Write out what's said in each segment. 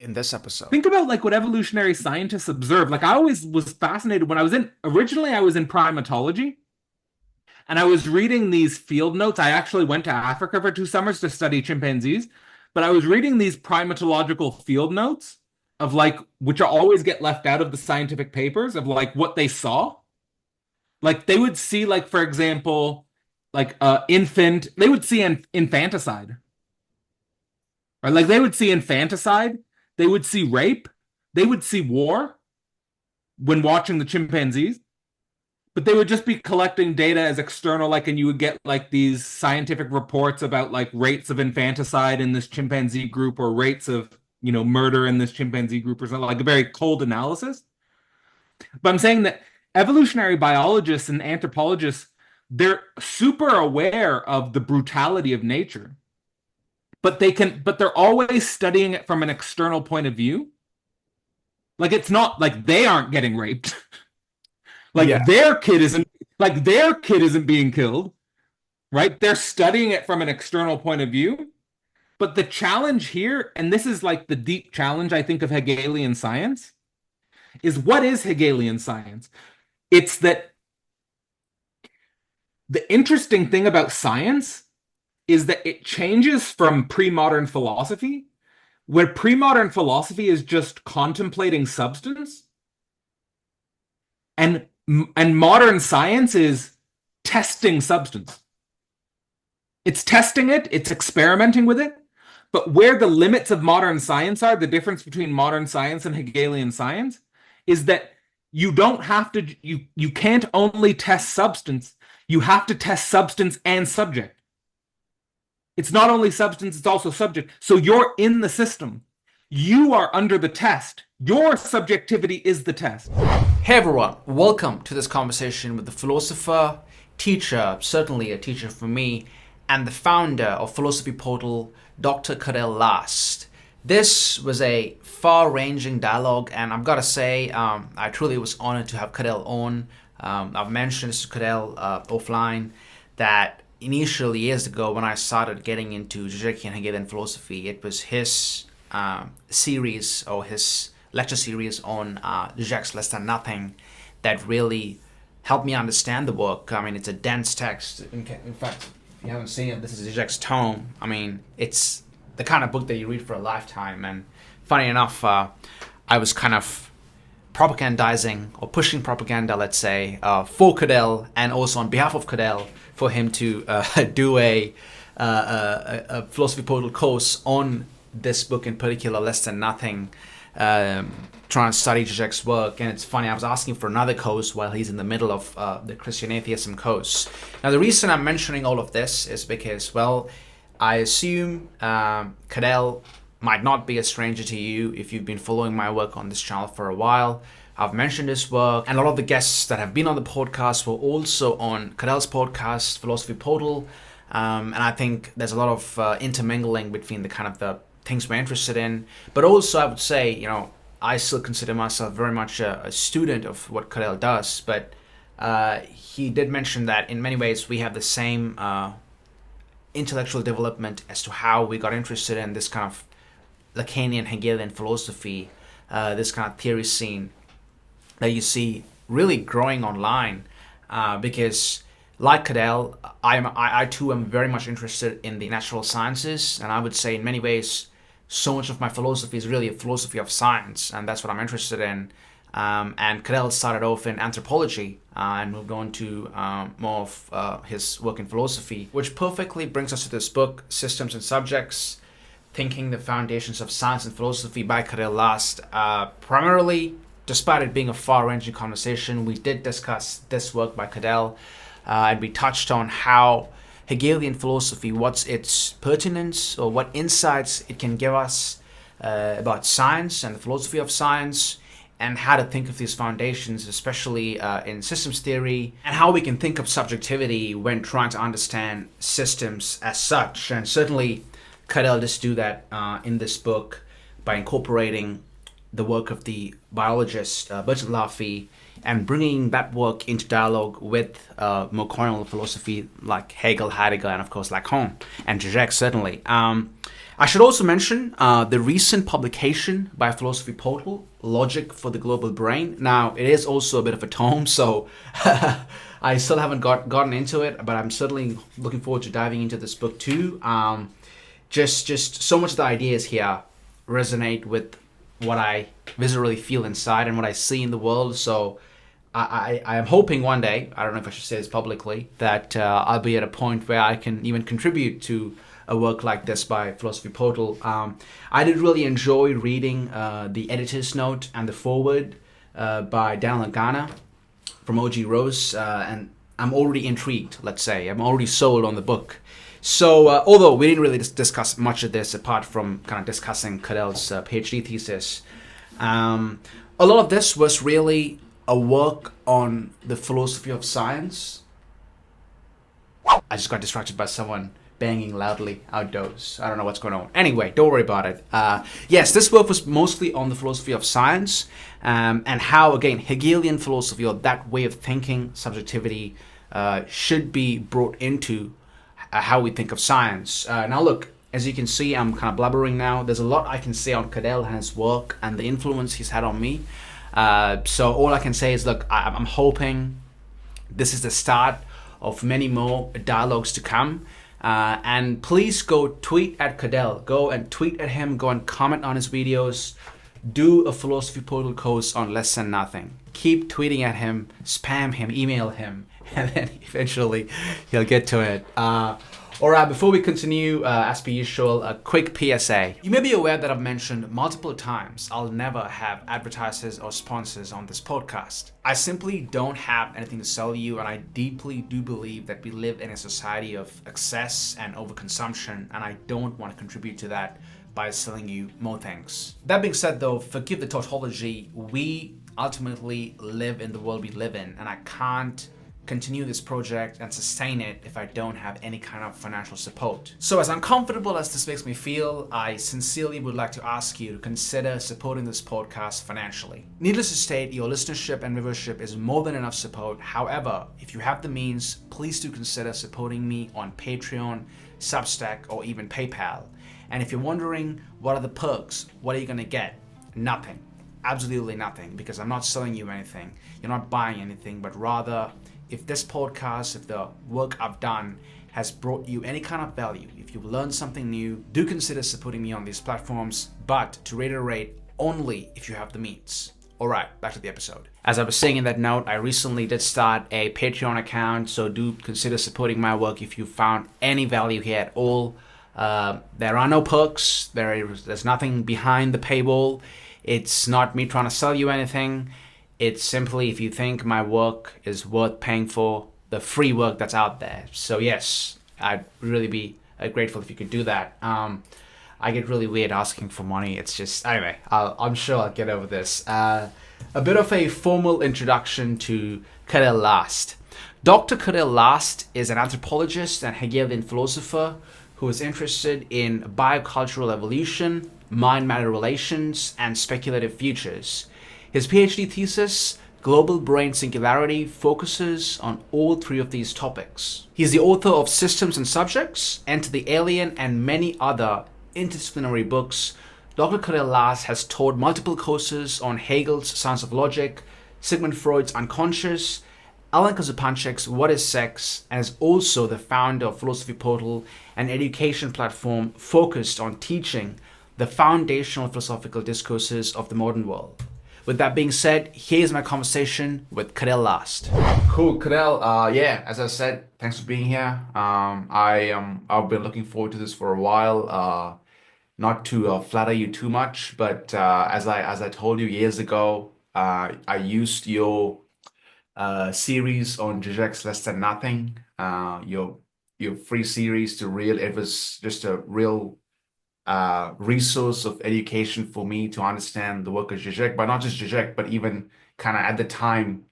in this episode. Think about like what evolutionary scientists observe. Like I always was fascinated when originally I was in primatology and I was reading these field notes. I actually went to Africa for 2 summers to study chimpanzees, but I was reading these primatological field notes of like, which always get left out of the scientific papers of like what they saw. Like they would see like, for example, like they would see an infanticide, right? Like they would see infanticide, they would see rape, they would see war when watching the chimpanzees, but they would just be collecting data as external, like, and you would get like these scientific reports about like rates of infanticide in this chimpanzee group or rates of, murder in this chimpanzee group or something, like a very cold analysis. But I'm saying that evolutionary biologists and anthropologists, they're super aware of the brutality of nature, but they're always studying it from an external point of view. Like it's not like they aren't getting raped. Like Yeah. their kid isn't being killed, right? They're studying it from an external point of view. But the challenge here, and this is like the deep challenge I think of Hegelian science, is what is Hegelian science? It's that the interesting thing about science is that it changes from pre-modern philosophy, where pre-modern philosophy is just contemplating substance, and and modern science is testing substance. It's testing it, it's experimenting with it, but where the limits of modern science are, the difference between modern science and Hegelian science, is that you can't only test substance, you have to test substance and subject. It's not only substance, it's also subject. So you're in the system. You are under the test. Your subjectivity is the test. Hey everyone, welcome to this conversation with the philosopher, teacher, certainly a teacher for me, and the founder of philosophy portal, Dr. Cadell Last. This was a far-ranging dialogue, and I've got to say, I truly was honored to have Cadell on. I've mentioned this to Cadell offline, that initially years ago when I started getting into Žižek and Hegelian philosophy, it was his series or his lecture series on Žižek's Less Than Nothing that really helped me understand the work. I mean, it's a dense text. In fact, if you haven't seen it, this is Žižek's tome. I mean, it's the kind of book that you read for a lifetime. And funny enough, I was kind of propagandizing or pushing propaganda, let's say, for Cadell and also on behalf of Cadell for him to do a philosophy portal course on this book in particular, Less Than Nothing, trying to study Žižek's work. And it's funny, I was asking for another course while he's in the middle of the Christian atheism course. Now, the reason I'm mentioning all of this is because, well, I assume Cadell might not be a stranger to you if you've been following my work on this channel for a while. I've mentioned his work, and a lot of the guests that have been on the podcast were also on Cadell's podcast, Philosophy Portal, and I think there's a lot of intermingling between the kind of the things we're interested in. But also, I would say, I still consider myself very much a student of what Cadell does, but he did mention that in many ways we have the same intellectual development as to how we got interested in this kind of Lacanian Hegelian philosophy, this kind of theory scene that you see really growing online, because like Cadell, I too am very much interested in the natural sciences, and I would say in many ways so much of my philosophy is really a philosophy of science, and that's what I'm interested in. And Cadell started off in anthropology and moved on to more of his work in philosophy, which perfectly brings us to this book, Systems and Subjects, Thinking the Foundations of Science and Philosophy by Cadell Last. Primarily, despite it being a far-ranging conversation, we did discuss this work by Cadell, and we touched on how Hegelian philosophy, what's its pertinence or what insights it can give us about science and the philosophy of science, and how to think of these foundations, especially in systems theory, and how we can think of subjectivity when trying to understand systems as such. And certainly Cadell does do that in this book by incorporating the work of the biologist Bertrand Lafay and bringing that work into dialogue with more cornel philosophy like Hegel, Heidegger, and of course Lacan and Žižek certainly. I should also mention the recent publication by Philosophy Portal, Logic for the Global Brain. Now, it is also a bit of a tome, so I still haven't gotten into it, but I'm certainly looking forward to diving into this book too. Just so much of the ideas here resonate with what I viscerally feel inside and what I see in the world. So I am hoping one day, I don't know if I should say this publicly, that I'll be at a point where I can even contribute to a work like this by Philosophy Portal. I did really enjoy reading the editor's note and the foreword by Dan Lagana from OG Rose, and I'm already intrigued, let's say. I'm already sold on the book. So, although we didn't really discuss much of this apart from kind of discussing Cadell's PhD thesis, a lot of this was really a work on the philosophy of science. I just got distracted by someone banging loudly outdoors. I don't know what's going on. Anyway, don't worry about it. Yes, this work was mostly on the philosophy of science and how, again, Hegelian philosophy, or that way of thinking, subjectivity, should be brought into how we think of science. Now look, as you can see, I'm kind of blubbering now. There's a lot I can say on Cadell and his work and the influence he's had on me. So all I can say is, look, I'm hoping this is the start of many more dialogues to come. And please go tweet at Cadell. Go and tweet at him. Go and comment on his videos. Do a Philosophy Portal course on less than nothing. Keep tweeting at him, spam him, email him, and then eventually he'll get to it. Alright, before we continue, as per usual, a quick PSA. You may be aware that I've mentioned multiple times I'll never have advertisers or sponsors on this podcast. I simply don't have anything to sell you, and I deeply do believe that we live in a society of excess and overconsumption, and I don't want to contribute to that by selling you more things. That being said though, forgive the tautology, we ultimately live in the world we live in, and I can't continue this project and sustain it if I don't have any kind of financial support. So as uncomfortable as this makes me feel, I sincerely would like to ask you to consider supporting this podcast financially. Needless to state, your listenership and viewership is more than enough support. However, if you have the means, please do consider supporting me on Patreon, Substack, or even PayPal. And if you're wondering what are the perks, what are you gonna get? Nothing. Absolutely nothing, because I'm not selling you anything. You're not buying anything, but rather, if this podcast, if the work I've done has brought you any kind of value, if you've learned something new, do consider supporting me on these platforms, but to reiterate, only if you have the means. Alright, back to the episode. As I was saying in that note, I recently did start a Patreon account, so do consider supporting my work if you found any value here at all. There are no perks, there's nothing behind the paywall. It's not me trying to sell you anything. It's simply if you think my work is worth paying for, the free work that's out there. So yes, I'd really be grateful if you could do that. I get really weird asking for money. It's just, anyway, I'm sure I'll get over this. A bit of a formal introduction to Cadell Last. Dr. Cadell Last is an anthropologist and Hegelian philosopher who is interested in biocultural evolution, mind-matter relations, and speculative futures. His PhD thesis, Global Brain Singularity, focuses on all three of these topics. He's the author of Systems and Subjects, Enter the Alien, and many other interdisciplinary books. Dr. Cadell Last has taught multiple courses on Hegel's Science of Logic, Sigmund Freud's Unconscious, Alenka Zupančič's What is Sex, and is also the founder of Philosophy Portal, an education platform focused on teaching the foundational philosophical discourses of the modern world. With that being said, here's my conversation with Cadell Last. Cool, Cadell. Yeah, as I said, thanks for being here. I've been looking forward to this for a while. Not to flatter you too much, but as I told you years ago, I used your series on Žižek's Less Than Nothing, your free series to real. It was just a real resource of education for me to understand the work of Žižek, but not just Žižek, but even kind of at the time,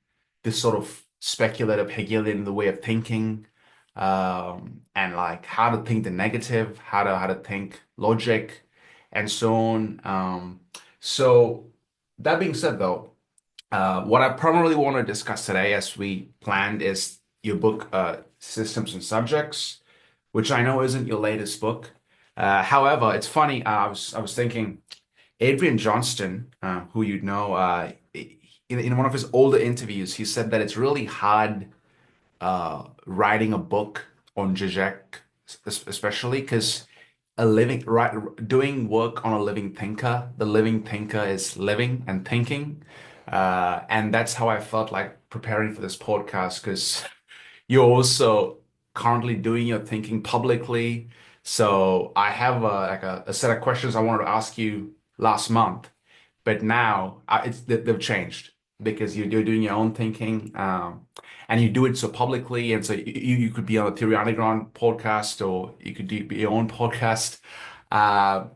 this sort of speculative Hegelian the way of thinking, and like how to think the negative, how to think logic, and so on. So that being said, though, what I primarily want to discuss today, as we planned, is your book, Systems and Subjects, which I know isn't your latest book. However, it's funny. I was thinking Adrian Johnston, who you know, in one of his older interviews, he said that it's really hard writing a book on Žižek, especially because doing work on a living thinker, the living thinker is living and thinking, and that's how I felt like preparing for this podcast because you're also currently doing your thinking publicly. So I have a set of questions I wanted to ask you last month, but now they've changed because you're doing your own thinking, and you do it so publicly, and so you could be on a Theory Underground podcast or you could do your own podcast. Uh,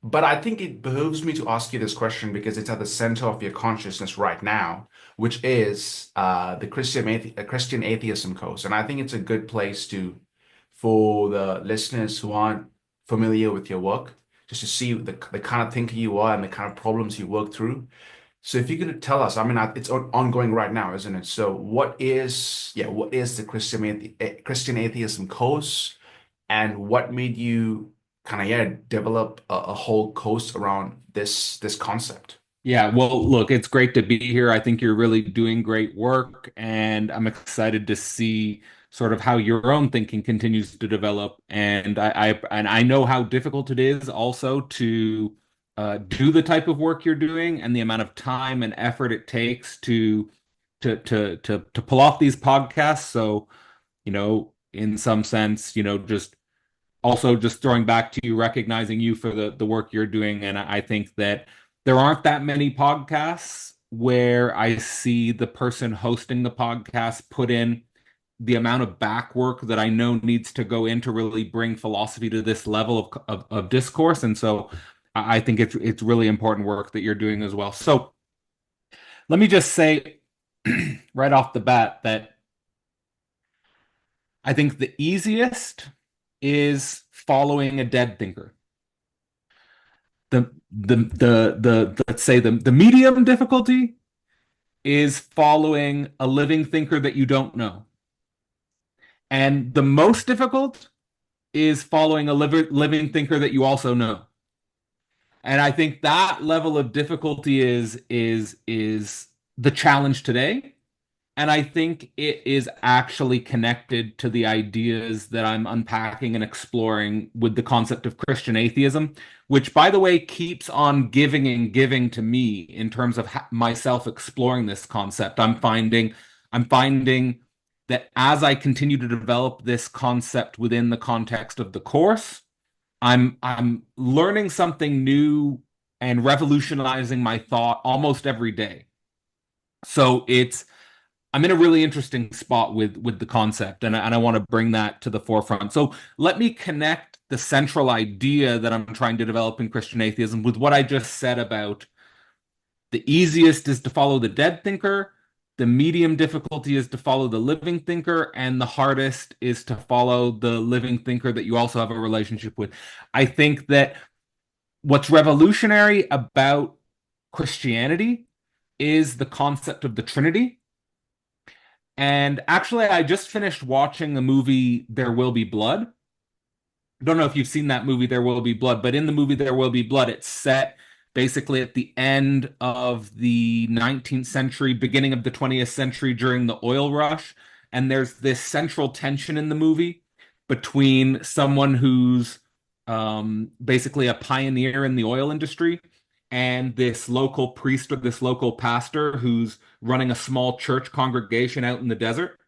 but I think it behooves me to ask you this question because it's at the center of your consciousness right now, which is the Christian atheism course. And I think it's a good place for the listeners who aren't familiar with your work, just to see the kind of thinker you are and the kind of problems you work through. So if you could tell us, I mean, it's ongoing right now, isn't it? So what is the Christian atheism course, and what made you kind of develop a whole course around this concept? Yeah, well, look, it's great to be here. I think you're really doing great work, and I'm excited to see sort of how your own thinking continues to develop. And I know how difficult it is also to do the type of work you're doing and the amount of time and effort it takes to pull off these podcasts. So, in some sense, just also just throwing back to you, recognizing you for the work you're doing. And I think that there aren't that many podcasts where I see the person hosting the podcast put in the amount of back work that I know needs to go in to really bring philosophy to this level of discourse. And so I think it's really important work that you're doing as well. So let me just say right off the bat that I think the easiest is following a dead thinker. The let's say the medium difficulty is following a living thinker that you don't know. And the most difficult is following a living thinker that you also know. And I think that level of difficulty is the challenge today. And I think it is actually connected to the ideas that I'm unpacking and exploring with the concept of Christian atheism, which, by the way, keeps on giving and giving to me in terms of myself exploring this concept. I'm finding that as I continue to develop this concept within the context of the course, I'm learning something new and revolutionizing my thought almost every day. So I'm in a really interesting spot with the concept, and I want to bring that to the forefront. So let me connect the central idea that I'm trying to develop in Christian atheism with what I just said about the easiest is to follow the dead thinker, the medium difficulty is to follow the living thinker, and the hardest is to follow the living thinker that you also have a relationship with. I think that what's revolutionary about Christianity is the concept of the Trinity. And actually, I just finished watching the movie There Will Be Blood. I don't know if you've seen that movie, There Will Be Blood, but in the movie There Will Be Blood, it's set basically at the end of the 19th century, beginning of the 20th century during the oil rush. And there's this central tension in the movie between someone who's basically a pioneer in the oil industry and this local priest or this local pastor who's running a small church congregation out in the desert.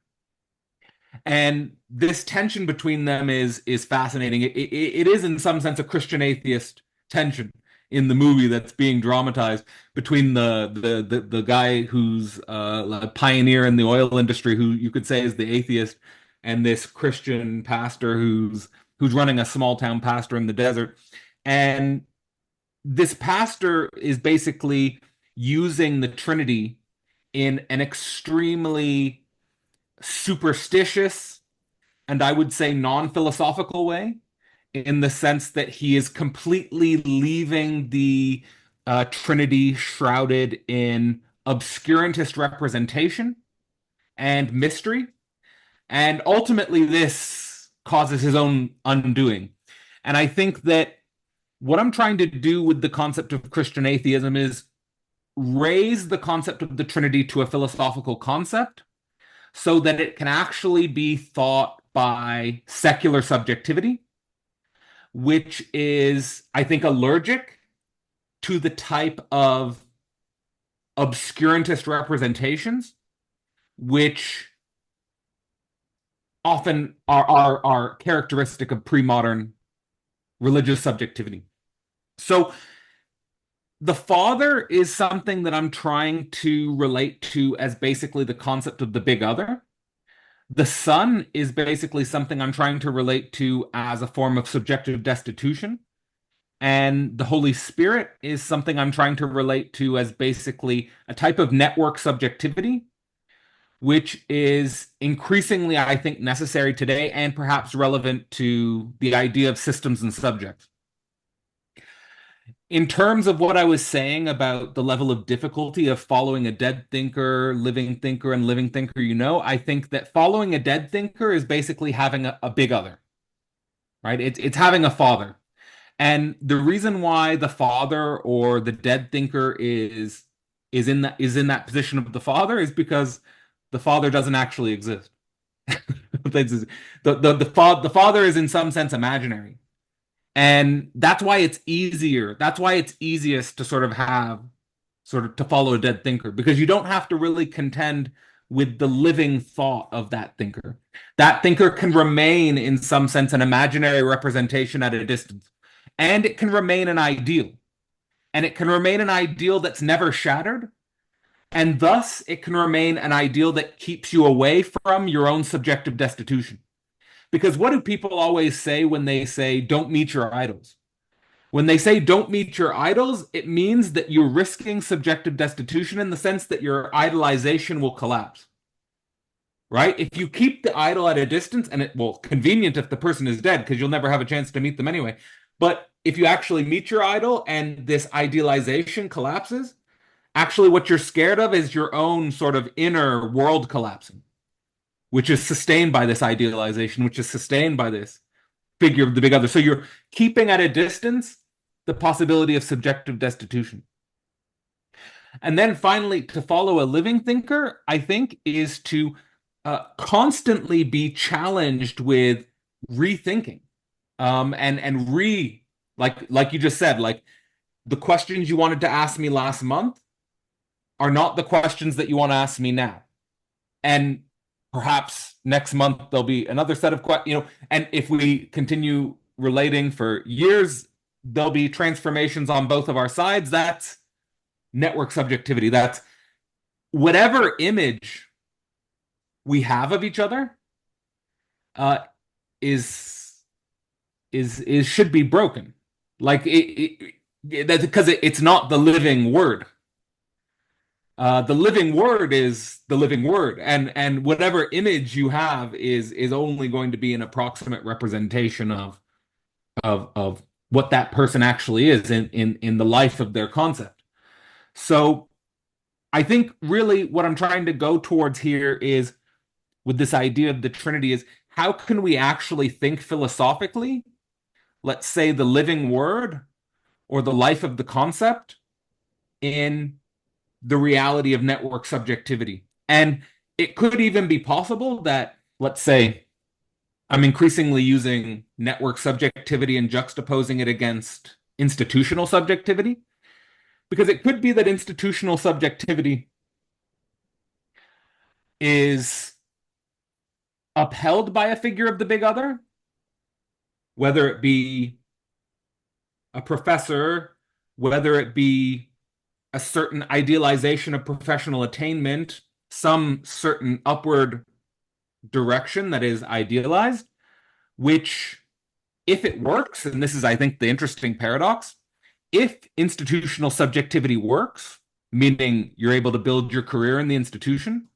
And this tension between them is fascinating. It is in some sense a Christian atheist tension in the movie that's being dramatized between the guy who's a pioneer in the oil industry, who you could say is the atheist, and this Christian pastor who's running a small town pastor in the desert. And this pastor is basically using the Trinity in an extremely superstitious and I would say non-philosophical way, in the sense that he is completely leaving the Trinity shrouded in obscurantist representation and mystery. And ultimately, this causes his own undoing. And I think that what I'm trying to do with the concept of Christian atheism is raise the concept of the Trinity to a philosophical concept so that it can actually be thought by secular subjectivity, which is, I think, allergic to the type of obscurantist representations which often are characteristic of pre-modern religious subjectivity. So the Father is something that I'm trying to relate to as basically the concept of the big other. The Son is basically something I'm trying to relate to as a form of subjective destitution. And the Holy Spirit is something I'm trying to relate to as basically a type of network subjectivity, which is increasingly, I think, necessary today and perhaps relevant to the idea of systems and subjects. In terms of what I was saying about the level of difficulty of following a dead thinker, living thinker, and living thinker, I think that following a dead thinker is basically having a big other, right? It's having a father. And the reason why the father or the dead thinker is in that position of the father is because the father doesn't actually exist. The father is in some sense imaginary. And that's why it's easier. That's why it's easiest to to follow a dead thinker, because you don't have to really contend with the living thought of that thinker. That thinker can remain in some sense an imaginary representation at a distance. And it can remain an ideal. And it can remain an ideal that's never shattered. And thus, it can remain an ideal that keeps you away from your own subjective destitution. Because what do people always say when they say, don't meet your idols? When they say, don't meet your idols, it means that you're risking subjective destitution in the sense that your idolization will collapse. Right? If you keep the idol at a distance, and convenient if the person is dead, because you'll never have a chance to meet them anyway. But if you actually meet your idol and this idealization collapses, actually what you're scared of is your own sort of inner world collapsing, which is sustained by this idealization, which is sustained by this figure of the big other. So you're keeping at a distance the possibility of subjective destitution. And then finally, to follow a living thinker, I think, is to constantly be challenged with rethinking. Like you just said, like the questions you wanted to ask me last month are not the questions that you want to ask me now. And perhaps next month there'll be another set of questions, and if we continue relating for years, there'll be transformations on both of our sides. That's network subjectivity. That's whatever image we have of each other should be broken. Like that's because it's not the living word. The living word is the living word, and whatever image you have is only going to be an approximate representation of what that person actually is in the life of their concept. So I think really what I'm trying to go towards here is, with this idea of the Trinity, is how can we actually think philosophically, let's say the living word or the life of the concept, in the reality of network subjectivity. And it could even be possible that, let's say, I'm increasingly using network subjectivity and juxtaposing it against institutional subjectivity, because it could be that institutional subjectivity is upheld by a figure of the big other, whether it be a professor, whether it be a certain idealization of professional attainment, some certain upward direction that is idealized, which, if it works, and this is, I think, the interesting paradox, if institutional subjectivity works, meaning you're able to build your career in the institution,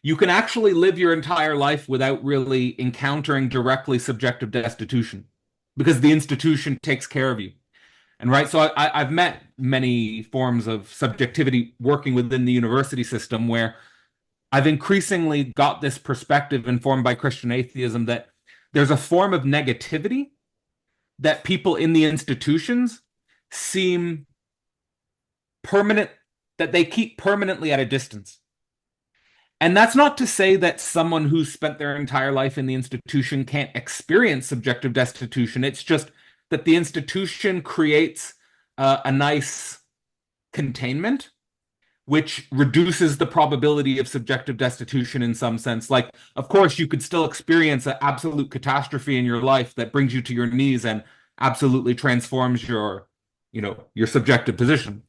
you can actually live your entire life without really encountering directly subjective destitution, because the institution takes care of you. And right, so I've met many forms of subjectivity working within the university system where I've increasingly got this perspective informed by Christian atheism that there's a form of negativity that people in the institutions seem permanent, that they keep permanently at a distance. And that's not to say that someone who's spent their entire life in the institution can't experience subjective destitution. It's just that the institution creates a nice containment, which reduces the probability of subjective destitution in some sense. Like, of course, you could still experience an absolute catastrophe in your life that brings you to your knees and absolutely transforms your, your subjective position.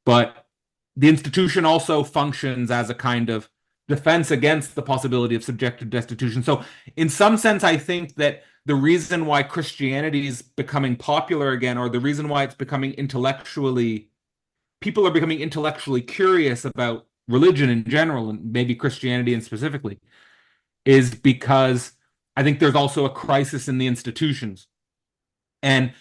But the institution also functions as a kind of defense against the possibility of subjective destitution. So in some sense, I think that the reason why Christianity is becoming popular again, or the reason why it's becoming people are becoming intellectually curious about religion in general, and maybe Christianity in specifically, is because I think there's also a crisis in the institutions. And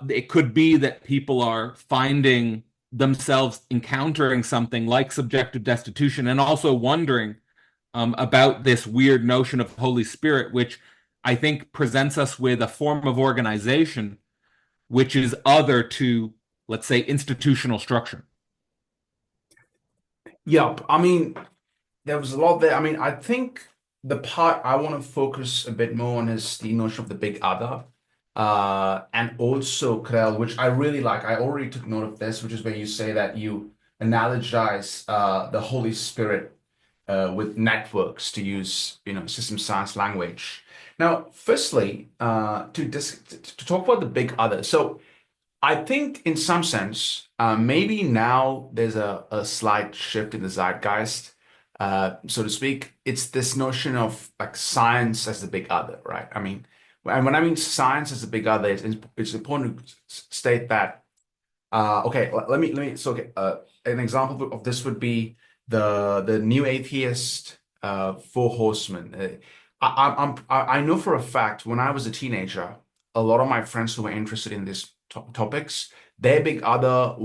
it could be that people are finding themselves encountering something like subjective destitution and also wondering about this weird notion of Holy Spirit, which I think presents us with a form of organization which is other to, let's say, institutional structure. Yep. I mean, there was a lot there. I mean, I think the part I want to focus a bit more on is the notion of the big other. And also, Cadell, which I really like. I already took note of this, which is where you say that you analogize the Holy Spirit with networks, to use system science language. Now, firstly, to talk about the big other. So I think in some sense, maybe now there's a slight shift in the zeitgeist, so to speak. It's this notion of like science as the big other, right? I mean, and when I mean science as the big other, it's important to state that. Okay, So, okay, an example of this would be the new atheist, Four Horsemen. I know for a fact when I was a teenager, a lot of my friends who were interested in these topics, their big other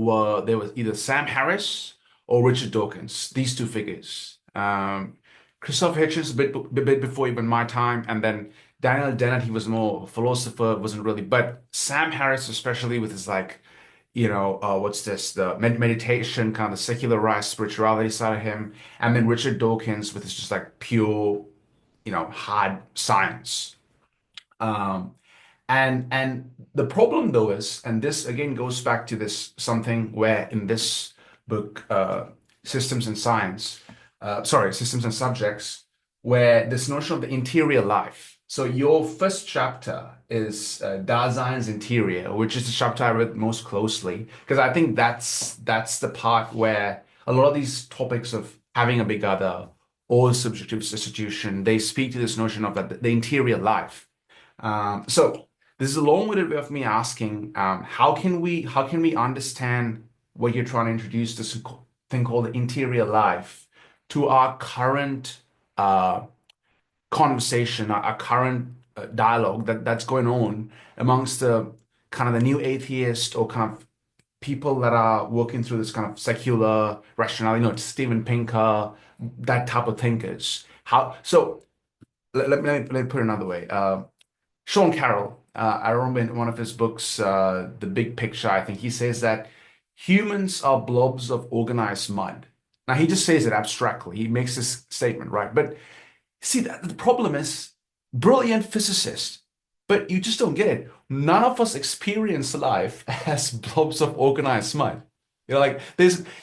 there was either Sam Harris or Richard Dawkins. These two figures. Christopher Hitchens a bit before even my time, and then Daniel Dennett, he was more a philosopher, wasn't really, but Sam Harris, especially with his like, what's this, the meditation, kind of the secularized spirituality side of him, and then Richard Dawkins with his just like pure, hard science. And the problem though is, and this again goes back to this something where in this book, Systems and Science, Systems and Subjects, where this notion of the interior life. So your first chapter is Dasein's Interior, which is the chapter I read most closely, because I think that's the part where a lot of these topics of having a big other or subjective substitution, they speak to this notion of the interior life. So this is a long-winded way of me asking, how can we understand what you're trying to introduce, this thing called the interior life, to our current conversation, our current dialogue that's going on amongst the kind of the new atheist or kind of people that are working through this kind of secular rationality, Steven Pinker, that type of thinkers. So let me put it another way. Sean Carroll, I remember in one of his books, The Big Picture, I think he says that humans are blobs of organized mud. Now, he just says it abstractly. He makes this statement, right? But see, the problem is, brilliant physicist, but you just don't get it. None of us experience life as blobs of organized mud. Like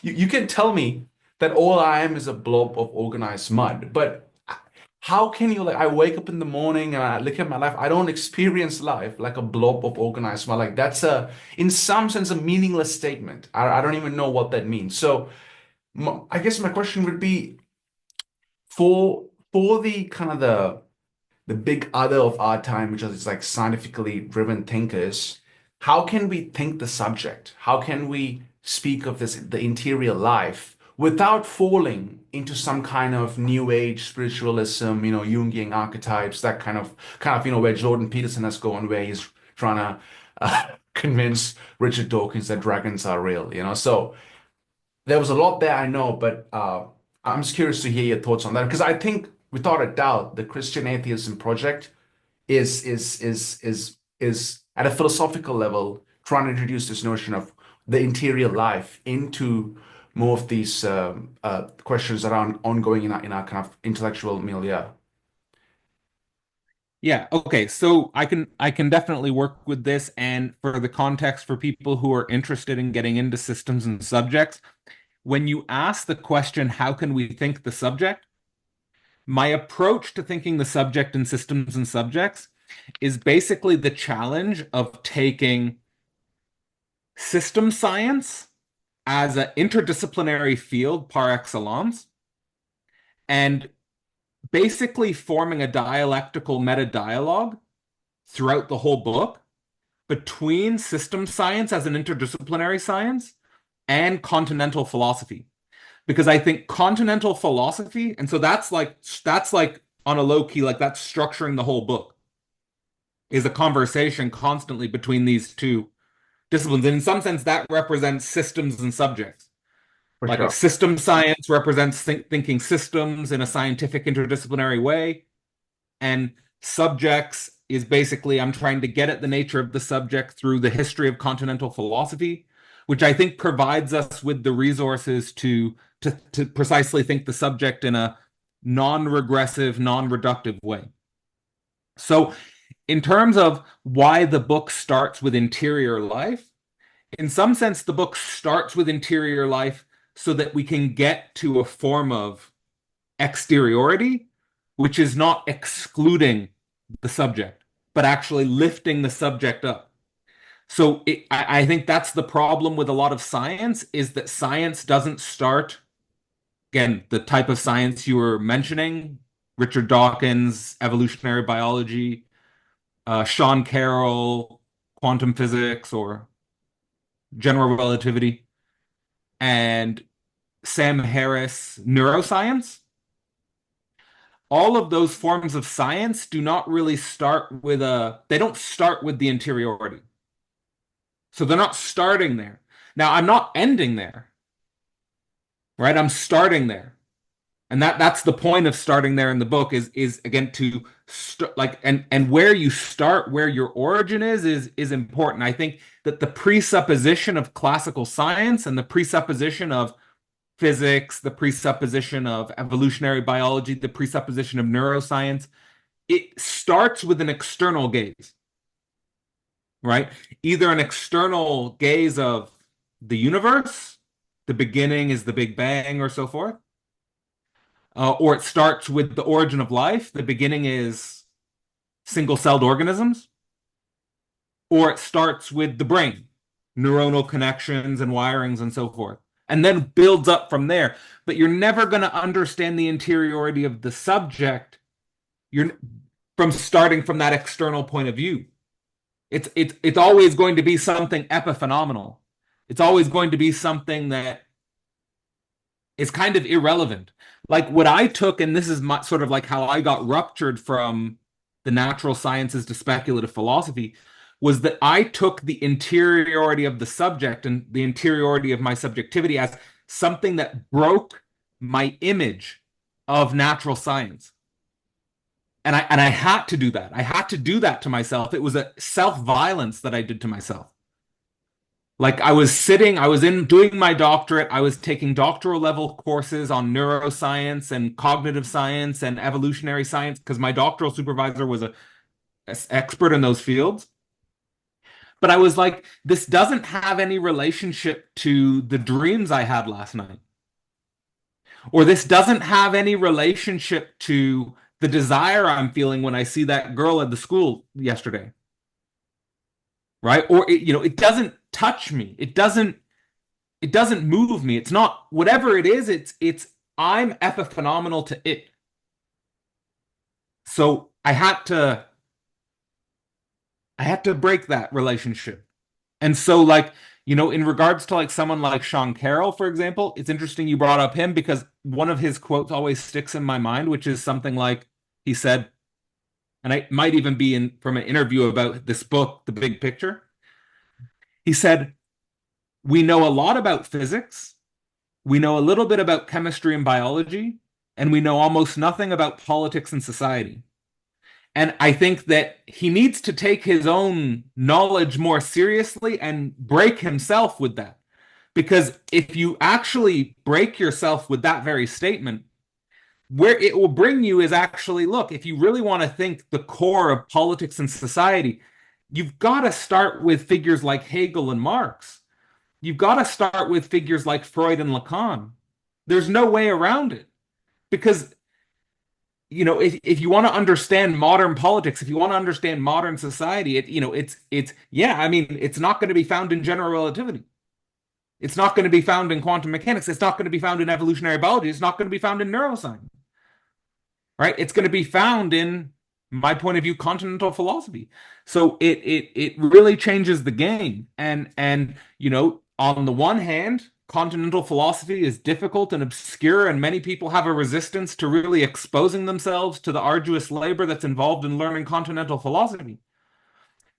you can tell me that all I am is a blob of organized mud, but how can you, like, I wake up in the morning and I look at my life, I don't experience life like a blob of organized mud. Like that's in some sense, a meaningless statement. I don't even know what that means. So I guess my question would be, for the kind of the big other of our time, which is like scientifically driven thinkers, how can we think the subject? How can we speak of the interior life without falling into some kind of new age spiritualism, Jungian archetypes, that kind of, where Jordan Peterson has gone, where he's trying to convince Richard Dawkins that dragons are real, So there was a lot there, I know, but I'm just curious to hear your thoughts on that, because I think without a doubt, the Christian atheism project is at a philosophical level, trying to introduce this notion of the interior life into more of these questions around ongoing in our kind of intellectual milieu. Yeah, okay. So I can definitely work with this, and for the context for people who are interested in getting into systems and subjects, when you ask the question, how can we think the subject? My approach to thinking the subject in systems and subjects is basically the challenge of taking system science as an interdisciplinary field par excellence and basically forming a dialectical meta-dialogue throughout the whole book between system science as an interdisciplinary science and continental philosophy. Because I think continental philosophy, and so that's like on a low key, like that's structuring the whole book, is a conversation constantly between these two disciplines. And in some sense, that represents systems and subjects. For Like sure. a system science represents thinking systems in a scientific interdisciplinary way. And subjects is basically, I'm trying to get at the nature of the subject through the history of continental philosophy, which I think provides us with the resources to precisely think the subject in a non-regressive, non-reductive way. So in terms of why the book starts with interior life, in some sense, the book starts with interior life so that we can get to a form of exteriority, which is not excluding the subject, but actually lifting the subject up. So I think that's the problem with a lot of science, is that science doesn't start, again, the type of science you were mentioning, Richard Dawkins, evolutionary biology, Sean Carroll, quantum physics or general relativity, and Sam Harris, neuroscience. All of those forms of science do not really start with they don't start with the interiority. So they're not starting there. Now, I'm not ending there, right? I'm starting there. And that's the point of starting there in the book is again to like and where you start, where your origin is important. I think that the presupposition of classical science and the presupposition of physics, the presupposition of evolutionary biology, the presupposition of neuroscience, it starts with an external gaze, right? Either an external gaze of the universe, the beginning is the Big Bang or so forth, or it starts with the origin of life, the beginning is single-celled organisms, or it starts with the brain, neuronal connections and wirings and so forth, and then builds up from there. But you're never going to understand the interiority of the subject from starting from that external point of view. It's always going to be something epiphenomenal. It's always going to be something that is kind of irrelevant. Like what I took, and this is sort of like how I got ruptured from the natural sciences to speculative philosophy, was that I took the interiority of the subject and the interiority of my subjectivity as something that broke my image of natural science. And I had to do that. I had to do that to myself. It was a self-violence that I did to myself. Like I was doing my doctorate, I was taking doctoral level courses on neuroscience and cognitive science and evolutionary science because my doctoral supervisor was an expert in those fields. But I was like, this doesn't have any relationship to the dreams I had last night. Or this doesn't have any relationship to the desire I'm feeling when I see that girl at the school yesterday. Right? Or it doesn't touch me. It doesn't move me. It's not whatever it is, it's I'm epiphenomenal to it. So I had to break that relationship. And so like, in regards to like someone like Sean Carroll, for example, it's interesting you brought up him because one of his quotes always sticks in my mind, which is something like he said, and it might even be from an interview about this book, The Big Picture. He said, "We know a lot about physics, we know a little bit about chemistry and biology, and we know almost nothing about politics and society. And I think that he needs to take his own knowledge more seriously and break himself with that. Because if you actually break yourself with that very statement, where it will bring you is actually, look, if you really want to think the core of politics and society, you've got to start with figures like Hegel and Marx. You've got to start with figures like Freud and Lacan. There's no way around it. Because, if you want to understand modern politics, if you want to understand modern society, it's not going to be found in general relativity. It's not going to be found in quantum mechanics. It's not going to be found in evolutionary biology. It's not going to be found in neuroscience, right? It's going to be found in, my point of view, continental philosophy. So it really changes the game. And on the one hand, continental philosophy is difficult and obscure, and many people have a resistance to really exposing themselves to the arduous labor that's involved in learning continental philosophy.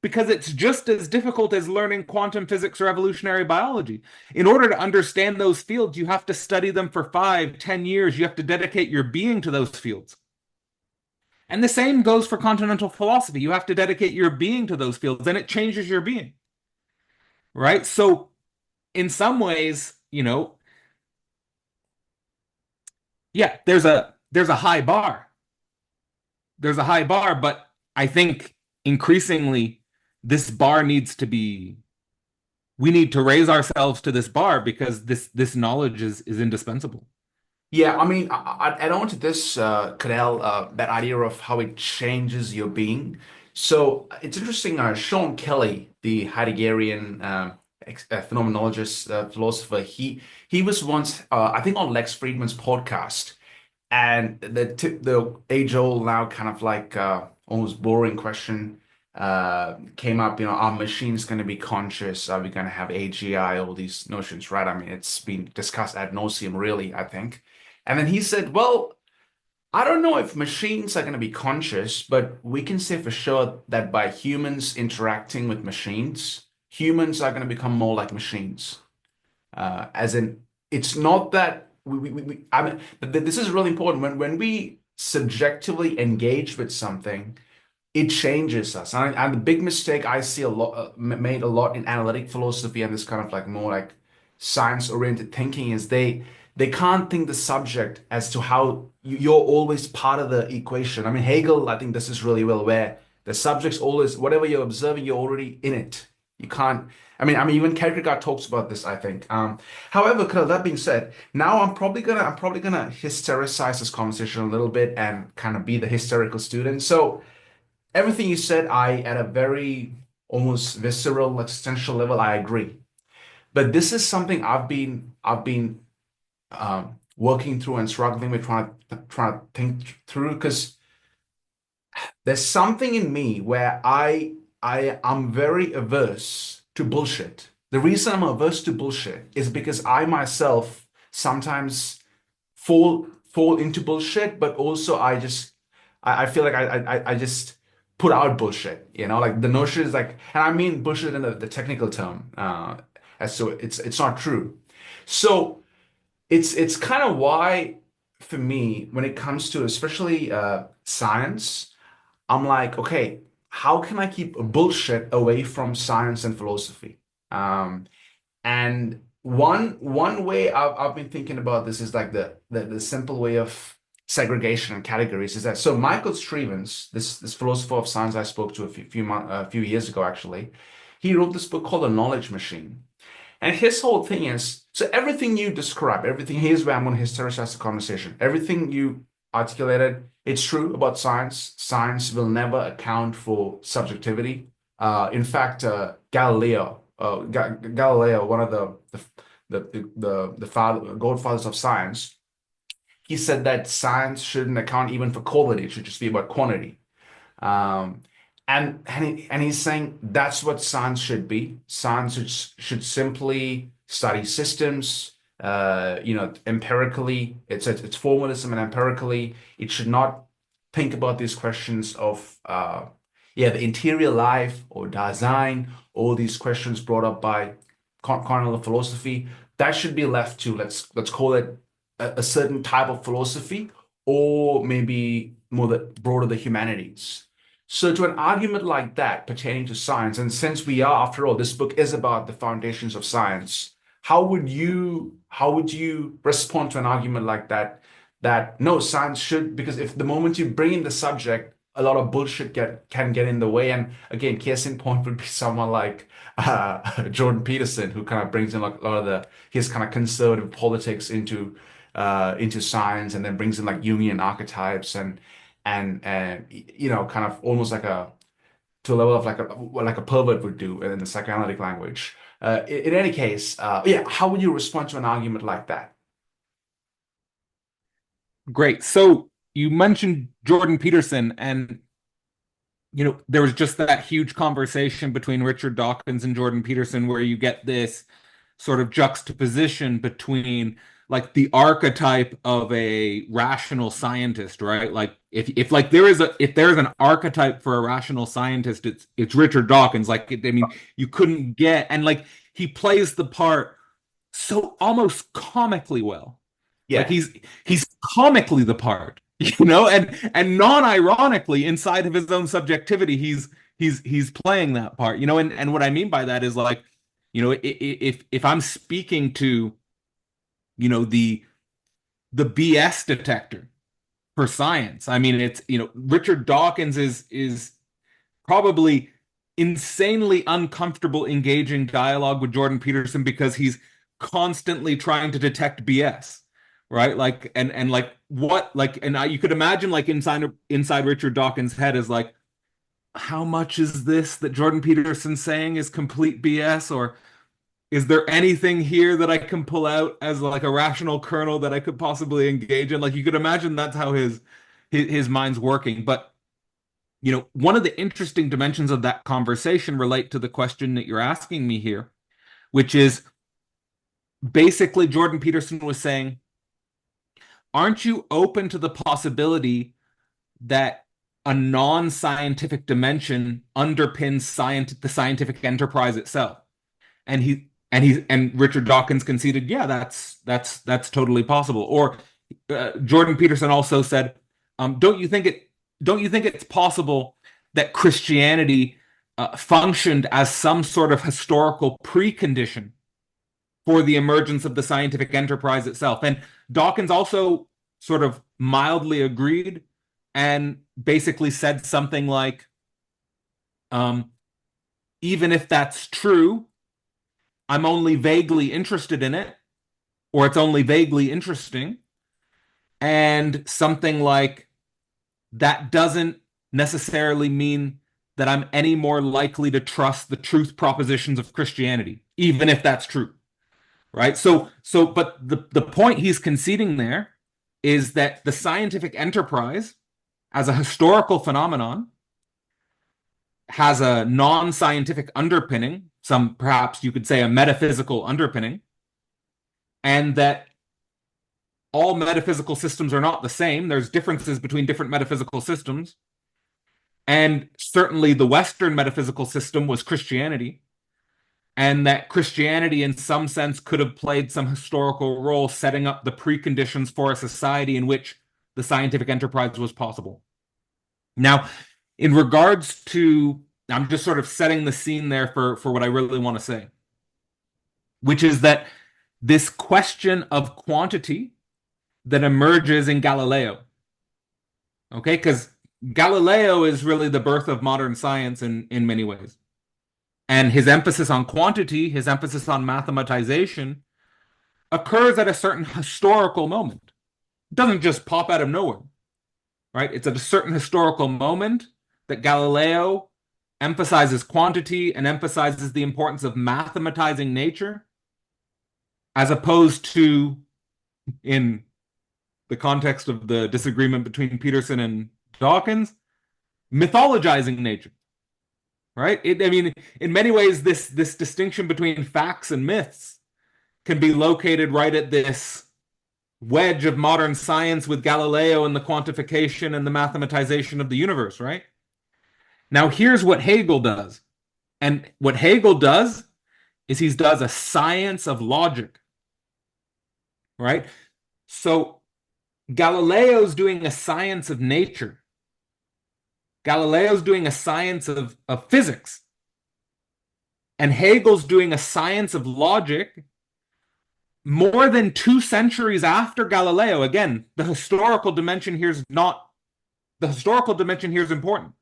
Because it's just as difficult as learning quantum physics or evolutionary biology. In order to understand those fields, you have to study them for 5-10 years. You have to dedicate your being to those fields. And the same goes for continental philosophy. You have to dedicate your being to those fields, and it changes your being. Right? So in some ways, there's a high bar. There's a high bar, but I think increasingly this bar we need to raise ourselves to this bar, because this knowledge is indispensable. Yeah, I mean, I add on to this, Cadell, that idea of how it changes your being. So it's interesting, Sean Kelly, the Heideggerian phenomenologist, philosopher, he was once, I think, on Lex Friedman's podcast, and the age-old, now kind of like almost boring question came up, are machines going to be conscious? Are we going to have AGI? All these notions, right? I mean, it's been discussed ad nauseum, really, I think. And then he said, well, I don't know if machines are going to be conscious, but we can say for sure that by humans interacting with machines, humans are going to become more like machines. As in, it's not that I mean, this is really important. When we subjectively engage with something, it changes us. And the big mistake I see made a lot in analytic philosophy and this kind of like more like science-oriented thinking is they can't think the subject as to how you're always part of the equation. I mean, Hegel, I think this is really well aware. The subject's always, whatever you're observing, you're already in it. You can't, I mean, even Kierkegaard talks about this, I think. However, that being said, now I'm probably gonna hystericize this conversation a little bit and kind of be the hysterical student. So everything you said, at a very almost visceral, existential level, I agree. But this is something I've been working through and struggling with, trying to think through, because there's something in me where I'm very averse to bullshit. The reason I'm averse to bullshit is because I myself sometimes fall into bullshit, but also I feel like I just put out bullshit, like the notion is like, and I mean bullshit in the technical term, as so it's not true. So it's kind of why, for me, when it comes to especially science, I'm like, okay, how can I keep bullshit away from science and philosophy? And one way I've been thinking about this is like the simple way of segregation and categories is that, so Michael Strevens, this philosopher of science I spoke to a few years ago, actually, he wrote this book called The Knowledge Machine. And his whole thing is, so everything you describe, here's where I'm going to hysterize the conversation. Everything you articulated, it's true about science. Science will never account for subjectivity. In fact, Galileo, one of the godfathers of science, he said that science shouldn't account even for quality. It should just be about quantity. And he's saying that's what science should be. Science should simply study systems, empirically. It's formalism and empirically. It should not think about these questions of the interior life or Dasein, all these questions brought up by continental philosophy. That should be left to, let's call it a certain type of philosophy, or maybe more broader the humanities. So to an argument like that pertaining to science, and since we are, after all, this book is about the foundations of science, how would you respond to an argument like that? That no, science should, because if the moment you bring in the subject, a lot of bullshit can get in the way. And again, case in point would be someone like Jordan Peterson, who kind of brings in like a lot of his kind of conservative politics into science, and then brings in like Jungian archetypes and kind of almost like to a level of like a pervert would do in the psychoanalytic language. In any case, yeah, how would you respond to an argument like that? Great. So you mentioned Jordan Peterson, and there was just that huge conversation between Richard Dawkins and Jordan Peterson where you get this sort of juxtaposition between like the archetype of a rational scientist, right? Like if like there is an archetype for a rational scientist, it's Richard Dawkins. Like I mean, you couldn't get, and like he plays the part so almost comically well. Like Yeah. he's comically the part, and non-ironically inside of his own subjectivity, he's playing that part, and what I mean by that is like, if I'm speaking to, the BS detector for science, I mean it's, Richard Dawkins is probably insanely uncomfortable engaging dialogue with Jordan Peterson because he's constantly trying to detect BS, right? Like and like what like and you could imagine like inside Richard Dawkins' head is like, how much is this that Jordan Peterson's saying is complete BS, or is there anything here that I can pull out as like a rational kernel that I could possibly engage in? Like you could imagine that's how his mind's working. But one of the interesting dimensions of that conversation relate to the question that you're asking me here, which is basically Jordan Peterson was saying, aren't you open to the possibility that a non-scientific dimension underpins the scientific enterprise itself? And Richard Dawkins conceded, yeah, that's totally possible. Or Jordan Peterson also said, don't you think it's possible that Christianity functioned as some sort of historical precondition for the emergence of the scientific enterprise itself? And Dawkins also sort of mildly agreed and basically said something like, even if that's true, I'm only vaguely interested in it, or it's only vaguely interesting. And something like, that doesn't necessarily mean that I'm any more likely to trust the truth propositions of Christianity, even if that's true. Right? But the point he's conceding there is that the scientific enterprise as a historical phenomenon has a non-scientific underpinning, some perhaps you could say a metaphysical underpinning, and that all metaphysical systems are not the same. There's differences between different metaphysical systems. And certainly the Western metaphysical system was Christianity, and that Christianity in some sense could have played some historical role setting up the preconditions for a society in which the scientific enterprise was possible. Now, in regards to, I'm just sort of setting the scene there for what I really want to say, which is that this question of quantity that emerges in Galileo, okay, because Galileo is really the birth of modern science in many ways. And his emphasis on quantity, his emphasis on mathematization, occurs at a certain historical moment. It doesn't just pop out of nowhere, right? It's at a certain historical moment that Galileo emphasizes quantity and emphasizes the importance of mathematizing nature, as opposed to, in the context of the disagreement between Peterson and Dawkins, mythologizing nature. Right? I mean, in many ways, this distinction between facts and myths can be located right at this wedge of modern science with Galileo and the quantification and the mathematization of the universe, right? Now, here's what Hegel does. And what Hegel does is he does a science of logic, right? So Galileo's doing a science of nature. Galileo's doing a science of physics. And Hegel's doing a science of logic more than 2 centuries after Galileo. Again, the historical dimension here is important.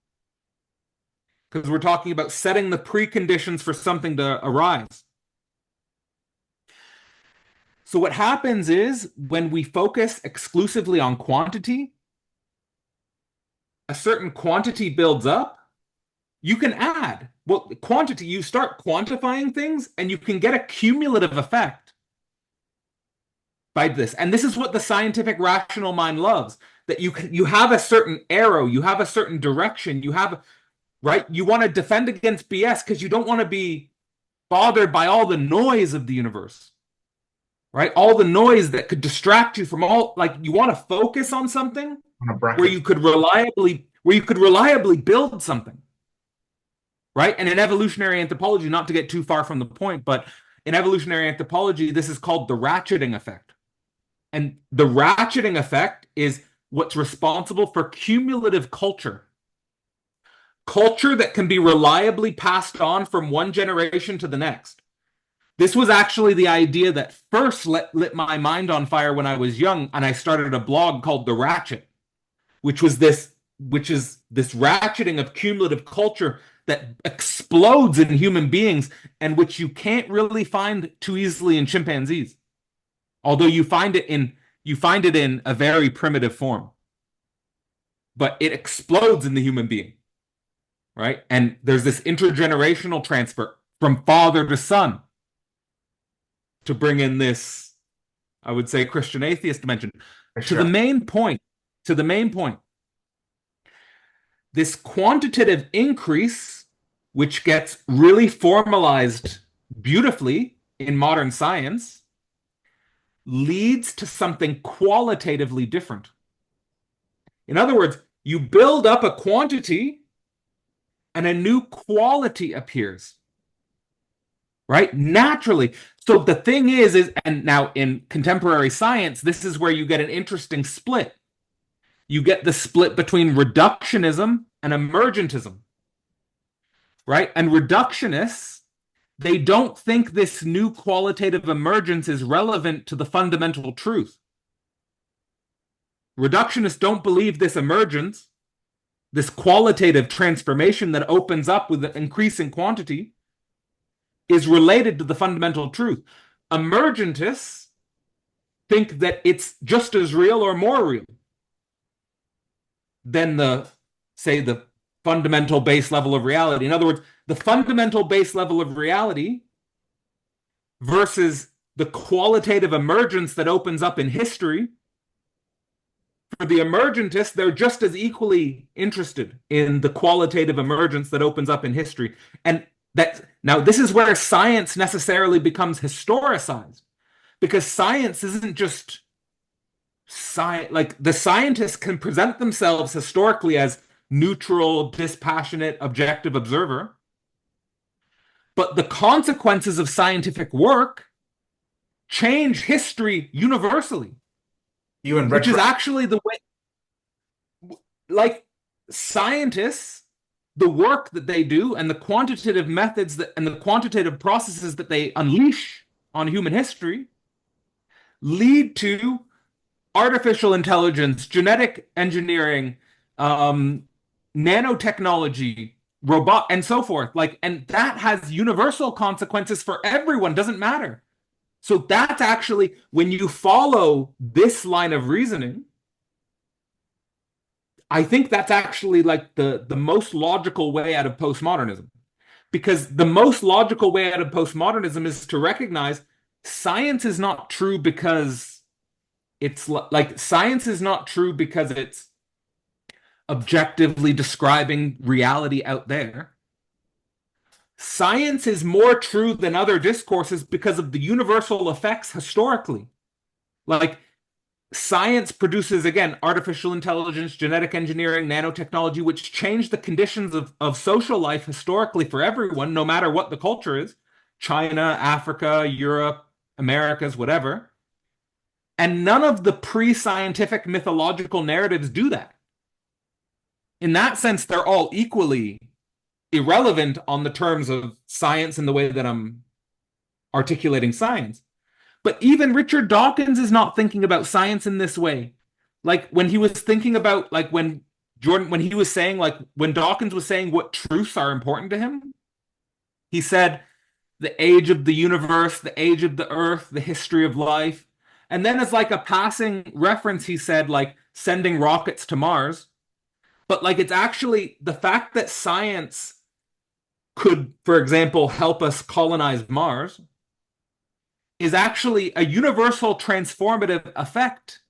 Because we're talking about setting the preconditions for something to arise. So what happens is when we focus exclusively on quantity, a certain quantity builds up. You can add, well, quantity, you start quantifying things and you can get a cumulative effect by this. And this is what the scientific rational mind loves, that you have a certain arrow, you have a certain direction, right? You want to defend against BS because you don't want to be bothered by all the noise of the universe, right? All the noise that could distract you from you want to focus on something where you could reliably build something, right? And in evolutionary anthropology, not to get too far from the point, but in evolutionary anthropology, this is called the ratcheting effect. And the ratcheting effect is what's responsible for cumulative culture. Culture that can be reliably passed on from one generation to the next. This was actually the idea that first lit my mind on fire when I was young, and I started a blog called The Ratchet, which is this ratcheting of cumulative culture that explodes in human beings and which you can't really find too easily in chimpanzees. Although you find it in a very primitive form. But it explodes in the human being. Right? And there's this intergenerational transfer from father to son to bring in this, I would say, Christian atheist dimension. To the main point, this quantitative increase, which gets really formalized beautifully in modern science, leads to something qualitatively different. In other words, you build up a quantity and a new quality appears, right? Naturally. So the thing is, and now in contemporary science, this is where you get an interesting split. You get the split between reductionism and emergentism, right? And reductionists, they don't think this new qualitative emergence is relevant to the fundamental truth. Reductionists don't believe this emergence, this qualitative transformation that opens up with the increasing quantity, is related to the fundamental truth. Emergentists think that it's just as real or more real than the fundamental base level of reality. In other words, the fundamental base level of reality versus the qualitative emergence that opens up in history. For the emergentists, they're just as equally interested in the qualitative emergence that opens up in history. And now this is where science necessarily becomes historicized, because science isn't just science. Like, the scientists can present themselves historically as neutral, dispassionate, objective observer, but the consequences of scientific work change history universally. Which is actually the way, like, scientists, the work that they do and the quantitative methods and the quantitative processes that they unleash on human history lead to artificial intelligence, genetic engineering, nanotechnology, robot, and so forth. And that has universal consequences for everyone, doesn't matter. So that's actually, when you follow this line of reasoning, I think that's actually like the most logical way out of postmodernism. Because the most logical way out of postmodernism is to recognize science is not true because it's objectively describing reality out there. Science is more true than other discourses because of the universal effects historically. Like, science produces, again, artificial intelligence, genetic engineering, nanotechnology, which change the conditions of social life historically for everyone, no matter what the culture is. China, Africa, Europe, Americas, whatever. And none of the pre-scientific mythological narratives do that. in that sense, they're all equally irrelevant on the terms of science and the way that I'm articulating science. But even Richard Dawkins is not thinking about science in this way. Like when he was thinking about, like when he was saying, like when Dawkins was saying what truths are important to him, he said the age of the universe, the age of the earth, the history of life. And then as like a passing reference, he said like sending rockets to Mars. But like it's actually the fact that science could, for example, help us colonize Mars is actually a universal transformative effect,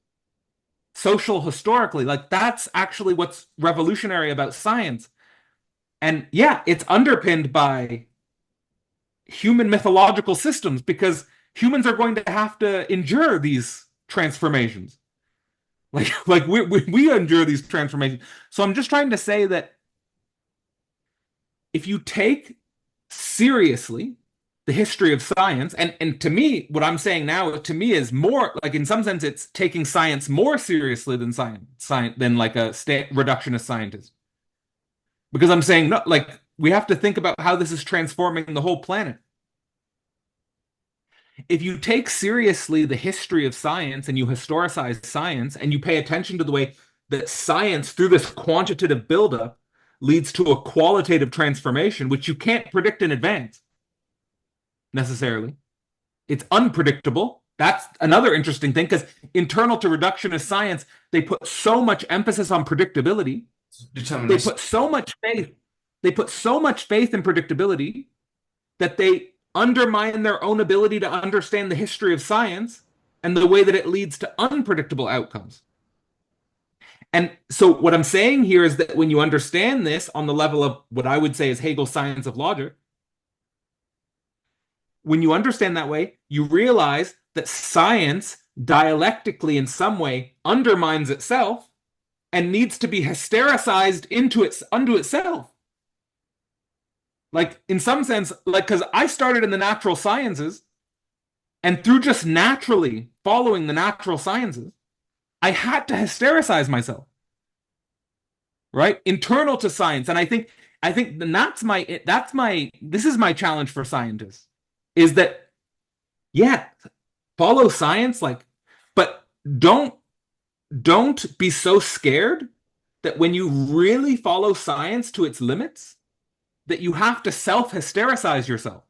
social historically. Like that's actually what's revolutionary about science. And yeah, it's underpinned by human mythological systems because humans are going to have to endure these transformations. Like we endure these transformations. So I'm just trying to say that if you take seriously the history of science, and to me, what I'm saying now, to me, is more like in some sense, it's taking science more seriously than science than like a reductionist scientist. Because I'm saying no, like we have to think about how this is transforming the whole planet. If you take seriously the history of science and you historicize science and you pay attention to the way that science, through this quantitative buildup, leads to a qualitative transformation, which you can't predict in advance necessarily. It's unpredictable. That's another interesting thing because internal to reductionist science, they put so much emphasis on predictability. They put so much faith. They put so much faith in predictability that they undermine their own ability to understand the history of science and the way that it leads to unpredictable outcomes. And so what I'm saying here is that when you understand this on the level of what I would say is Hegel's science of logic, when you understand that way, you realize that science dialectically in some way undermines itself and needs to be hystericized unto itself. Like in some sense, like because I started in the natural sciences, and through just naturally following the natural sciences, I had to hystericize myself. Right? Internal to science. And I think this is my challenge for scientists. Is that, yeah, follow science, like, but don't be so scared that when you really follow science to its limits, that you have to self-hystericize yourself.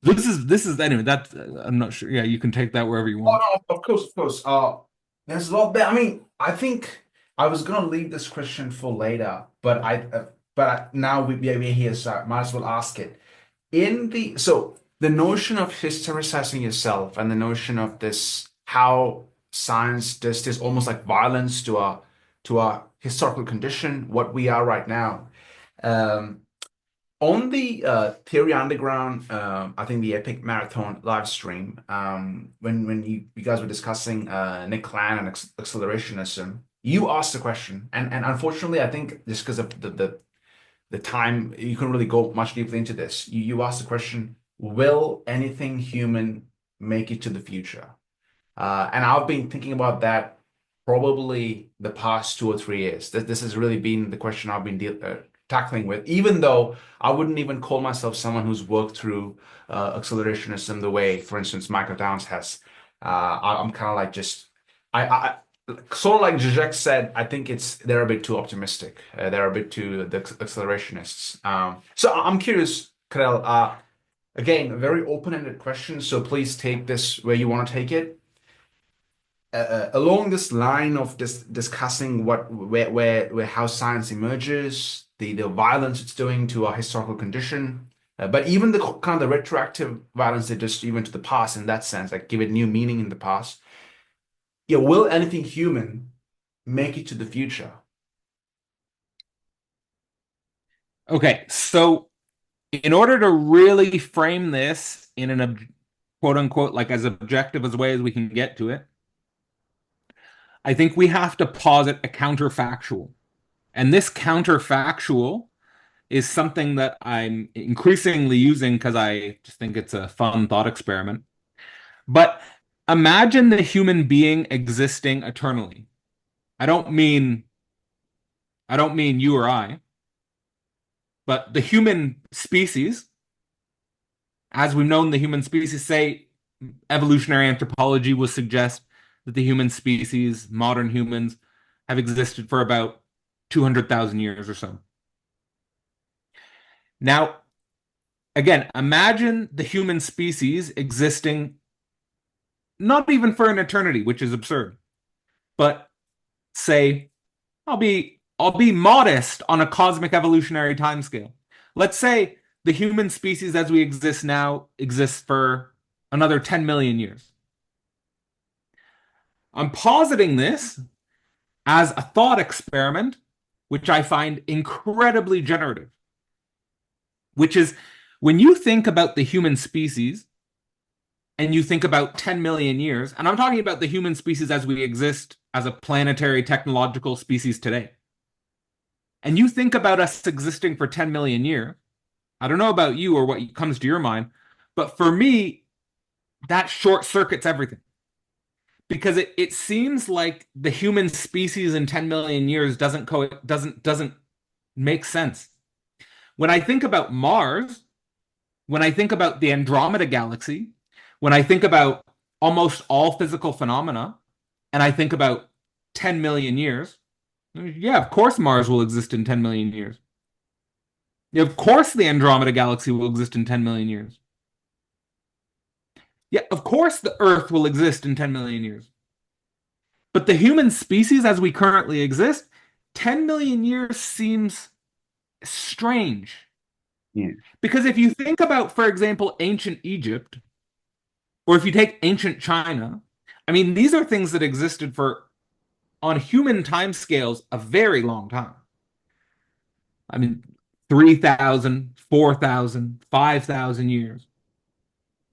This is anyway. That I'm not sure. Yeah, you can take that wherever you want. Oh, no, of course, of course. There's a lot there. I mean, I think I was gonna leave this question for later, but now we're here, so I might as well ask it. So the notion of historicizing yourself and the notion of this, how science does this almost like violence to our historical condition, what we are right now. On the Theory Underground, I think the Epic Marathon live stream, when you guys were discussing Nick Land and accelerationism, you asked the question, and unfortunately, I think just because of the time, you couldn't really go much deeply into this. You asked the question, will anything human make it to the future? And I've been thinking about that probably the past 2 or 3 years. This has really been the question I've been tackling with, even though I wouldn't even call myself someone who's worked through accelerationism the way, for instance, Michael Downs has. I'm kind of like I sort of like Žižek said, I think they're a bit too optimistic. They're a bit too the accelerationists. So I'm curious, Cadell. Again, a very open-ended question. So please take this where you want to take it. Along this line of discussing where how science emerges, the violence it's doing to our historical condition, but even the kind of the retroactive violence they just even to the past in that sense, like give it new meaning in the past. Yeah, will anything human make it to the future? Okay, so in order to really frame this in an quote unquote like as objective as way as we can get to it, I think we have to posit a counterfactual. And this counterfactual is something that I'm increasingly using because I just think it's a fun thought experiment. But imagine the human being existing eternally. I don't mean I don't mean you or I, but the human species, as we've known the human species, say evolutionary anthropology will suggest that the human species, modern humans, have existed for about 200,000 years or so. Now, again, imagine the human species existing not even for an eternity, which is absurd, but say, I'll be modest on a cosmic evolutionary timescale. Let's say the human species as we exist now exists for another 10 million years. I'm positing this as a thought experiment, which I find incredibly generative, which is when you think about the human species and you think about 10 million years, and I'm talking about the human species as we exist as a planetary technological species today, and you think about us existing for 10 million years, I don't know about you or what comes to your mind, but for me, that short circuits everything. Because it seems like the human species in 10 million years doesn't make sense. When I think about Mars, when I think about the Andromeda galaxy, when I think about almost all physical phenomena, and I think about 10 million years, yeah, of course Mars will exist in 10 million years. Yeah, of course the Andromeda galaxy will exist in 10 million years. Yeah, of course the Earth will exist in 10 million years. But the human species as we currently exist, 10 million years seems strange. Yeah. Because if you think about, for example, ancient Egypt, or if you take ancient China, I mean, these are things that existed for, on human timescales, a very long time. I mean, 3,000, 4,000, 5,000 years.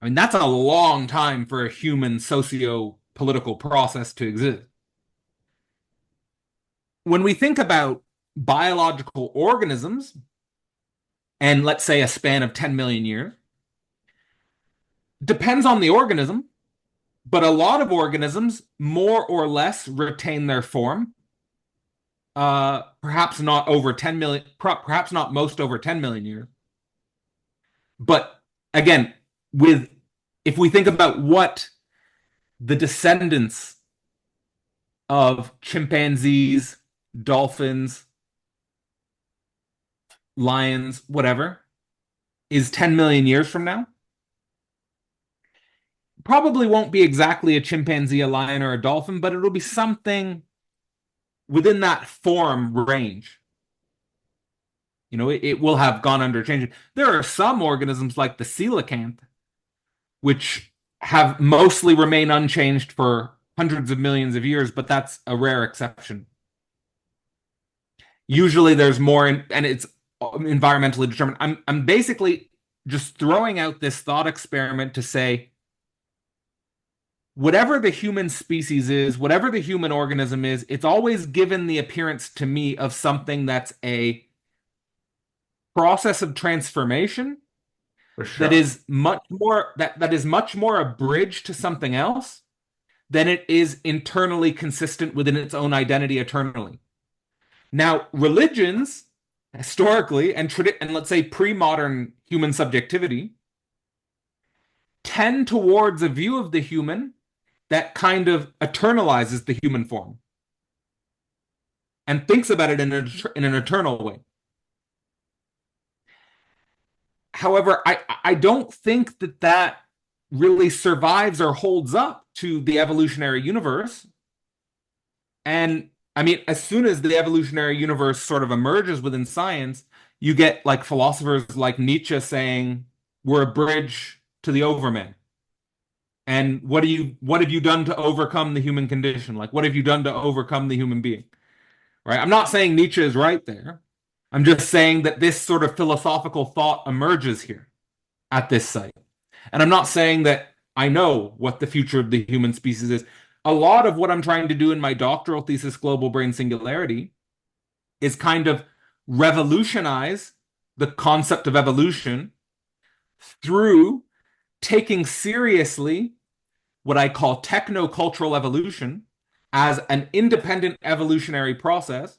I mean, that's a long time for a human socio-political process to exist. When we think about biological organisms, and let's say a span of 10 million years, depends on the organism, but a lot of organisms more or less retain their form. Perhaps not over 10 million, perhaps not most over 10 million years. But again, if we think about what the descendants of chimpanzees, dolphins, lions, whatever, is 10 million years from now, probably won't be exactly a chimpanzee, a lion, or a dolphin, but it'll be something within that form range. You know, it will have gone under change. There are some organisms like the coelacanth, which have mostly remained unchanged for hundreds of millions of years, but that's a rare exception. Usually there's more, and it's environmentally determined. I'm basically just throwing out this thought experiment to say, whatever the human species is, whatever the human organism is, it's always given the appearance to me of something that's a process of transformation that is much more that is much more a bridge to something else than it is internally consistent within its own identity eternally. Now, religions historically and let's say pre-modern human subjectivity tend towards a view of the human that kind of eternalizes the human form and thinks about it in an eternal way. However, I don't think that really survives or holds up to the evolutionary universe. And I mean, as soon as the evolutionary universe sort of emerges within science, you get like philosophers like Nietzsche saying, we're a bridge to the overman. And what have you done to overcome the human condition? Like, what have you done to overcome the human being? Right? I'm not saying Nietzsche is right there. I'm just saying that this sort of philosophical thought emerges here at this site. And I'm not saying that I know what the future of the human species is. A lot of what I'm trying to do in my doctoral thesis, Global Brain Singularity, is kind of revolutionize the concept of evolution through taking seriously what I call techno-cultural evolution as an independent evolutionary process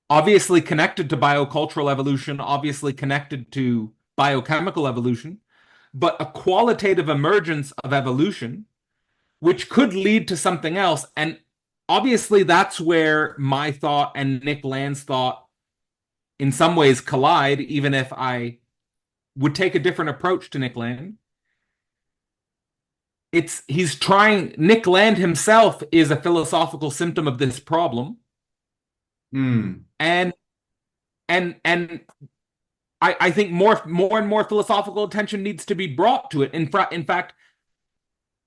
obviously connected to biocultural evolution, obviously connected to biochemical evolution, but a qualitative emergence of evolution, which could lead to something else. And obviously that's where my thought and Nick Land's thought in some ways collide, even if I would take a different approach to Nick Land. Nick Land himself is a philosophical symptom of this problem. And I think more and more philosophical attention needs to be brought to it. In fact,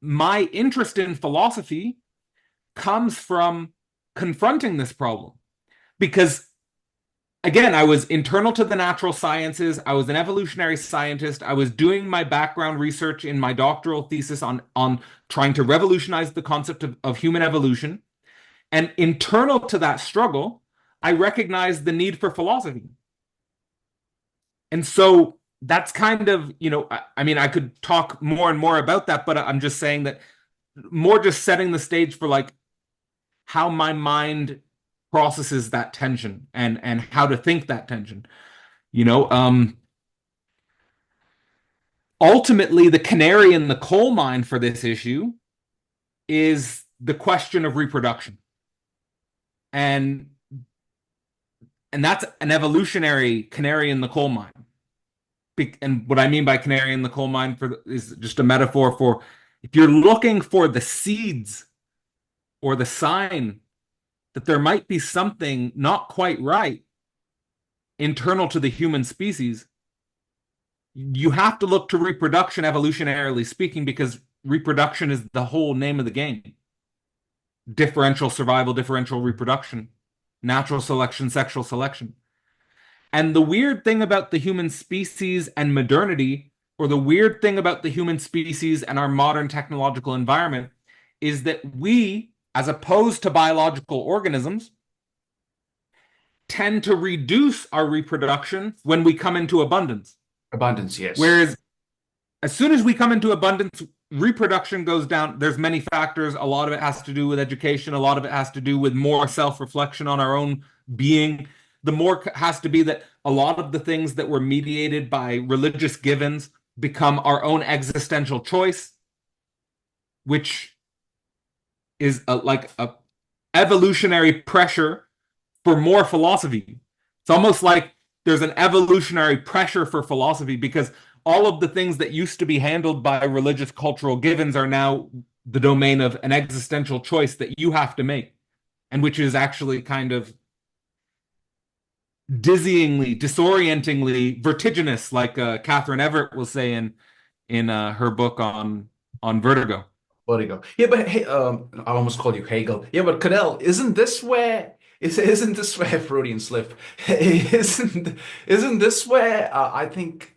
my interest in philosophy comes from confronting this problem. Because, again, I was internal to the natural sciences. I was an evolutionary scientist. I was doing my background research in my doctoral thesis on trying to revolutionize the concept of human evolution. And internal to that struggle, I recognized the need for philosophy. And so that's kind of, I mean, I could talk more and more about that, but I'm just saying that more just setting the stage for like how my mind processes that tension and how to think that tension. Ultimately, the canary in the coal mine for this issue is the question of reproduction. And that's an evolutionary canary in the coal mine. And what I mean by canary in the coal mine is just a metaphor for if you're looking for the seeds or the sign that there might be something not quite right internal to the human species, you have to look to reproduction, evolutionarily speaking, because reproduction is the whole name of the game. Differential survival, differential reproduction, natural selection, sexual selection. And the weird thing about the human species and modernity, or the weird thing about the human species and our modern technological environment, is that we, as opposed to biological organisms, tend to reduce our reproduction when we come into abundance. Abundance, yes. Whereas as soon as we come into abundance, reproduction goes down. There's many factors. A lot of it has to do with education. A lot of it has to do with more self-reflection on our own being. The more has to be that a lot of the things that were mediated by religious givens become our own existential choice, which is like a evolutionary pressure for more philosophy. It's almost like there's an evolutionary pressure for philosophy because all of the things that used to be handled by religious cultural givens are now the domain of an existential choice that you have to make, and which is actually kind of dizzyingly, disorientingly vertiginous, like Catherine Everett will say in her book on vertigo. Vertigo. Yeah, but hey, I almost called you Hegel. Yeah, but Cadell, isn't this where Freudian slip? Isn't this where I think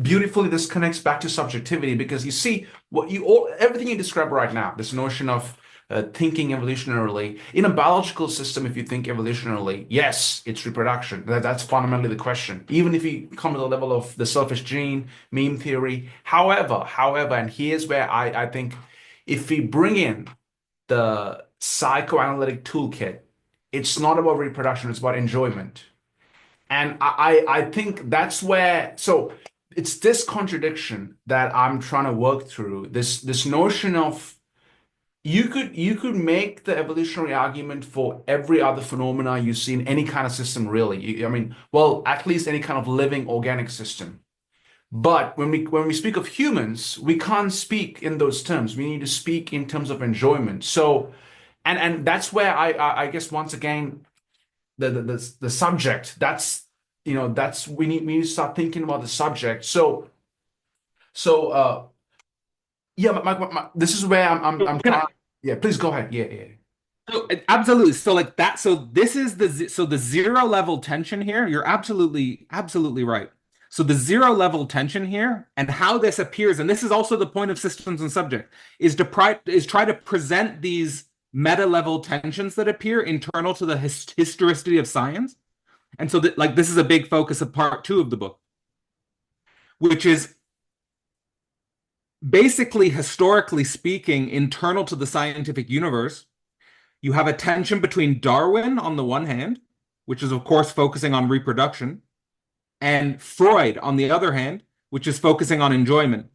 beautifully this connects back to subjectivity? Because you see everything you describe right now, this notion of thinking evolutionarily in a biological system. If you think evolutionarily, yes, it's reproduction. That's fundamentally the question. Even if you come to the level of the selfish gene, meme theory. However, and here's where I think if we bring in the psychoanalytic toolkit, it's not about reproduction, it's about enjoyment. And I think that's where, so it's this contradiction that I'm trying to work through, this notion of you could make the evolutionary argument for every other phenomena you see in any kind of system, really. I mean, well, at least any kind of living organic system. But when we speak of humans, we can't speak in those terms. We need to speak in terms of enjoyment. So, and that's where I guess once again the subject. That's we need to start thinking about the subject. So yeah, this is where I'm trying. Yeah, please go ahead. Yeah. So, absolutely. So like that. So this is the zero level tension here. You're absolutely right. So the zero level tension here and how this appears, and this is also the point of systems and subject, is try to present these meta level tensions that appear internal to the historicity of science. And so that this is a big focus of part 2 of the book, which is basically, historically speaking, internal to the scientific universe. You have a tension between Darwin on the one hand which is, of course, focusing on reproduction, and Freud, on the other hand, which is focusing on enjoyment.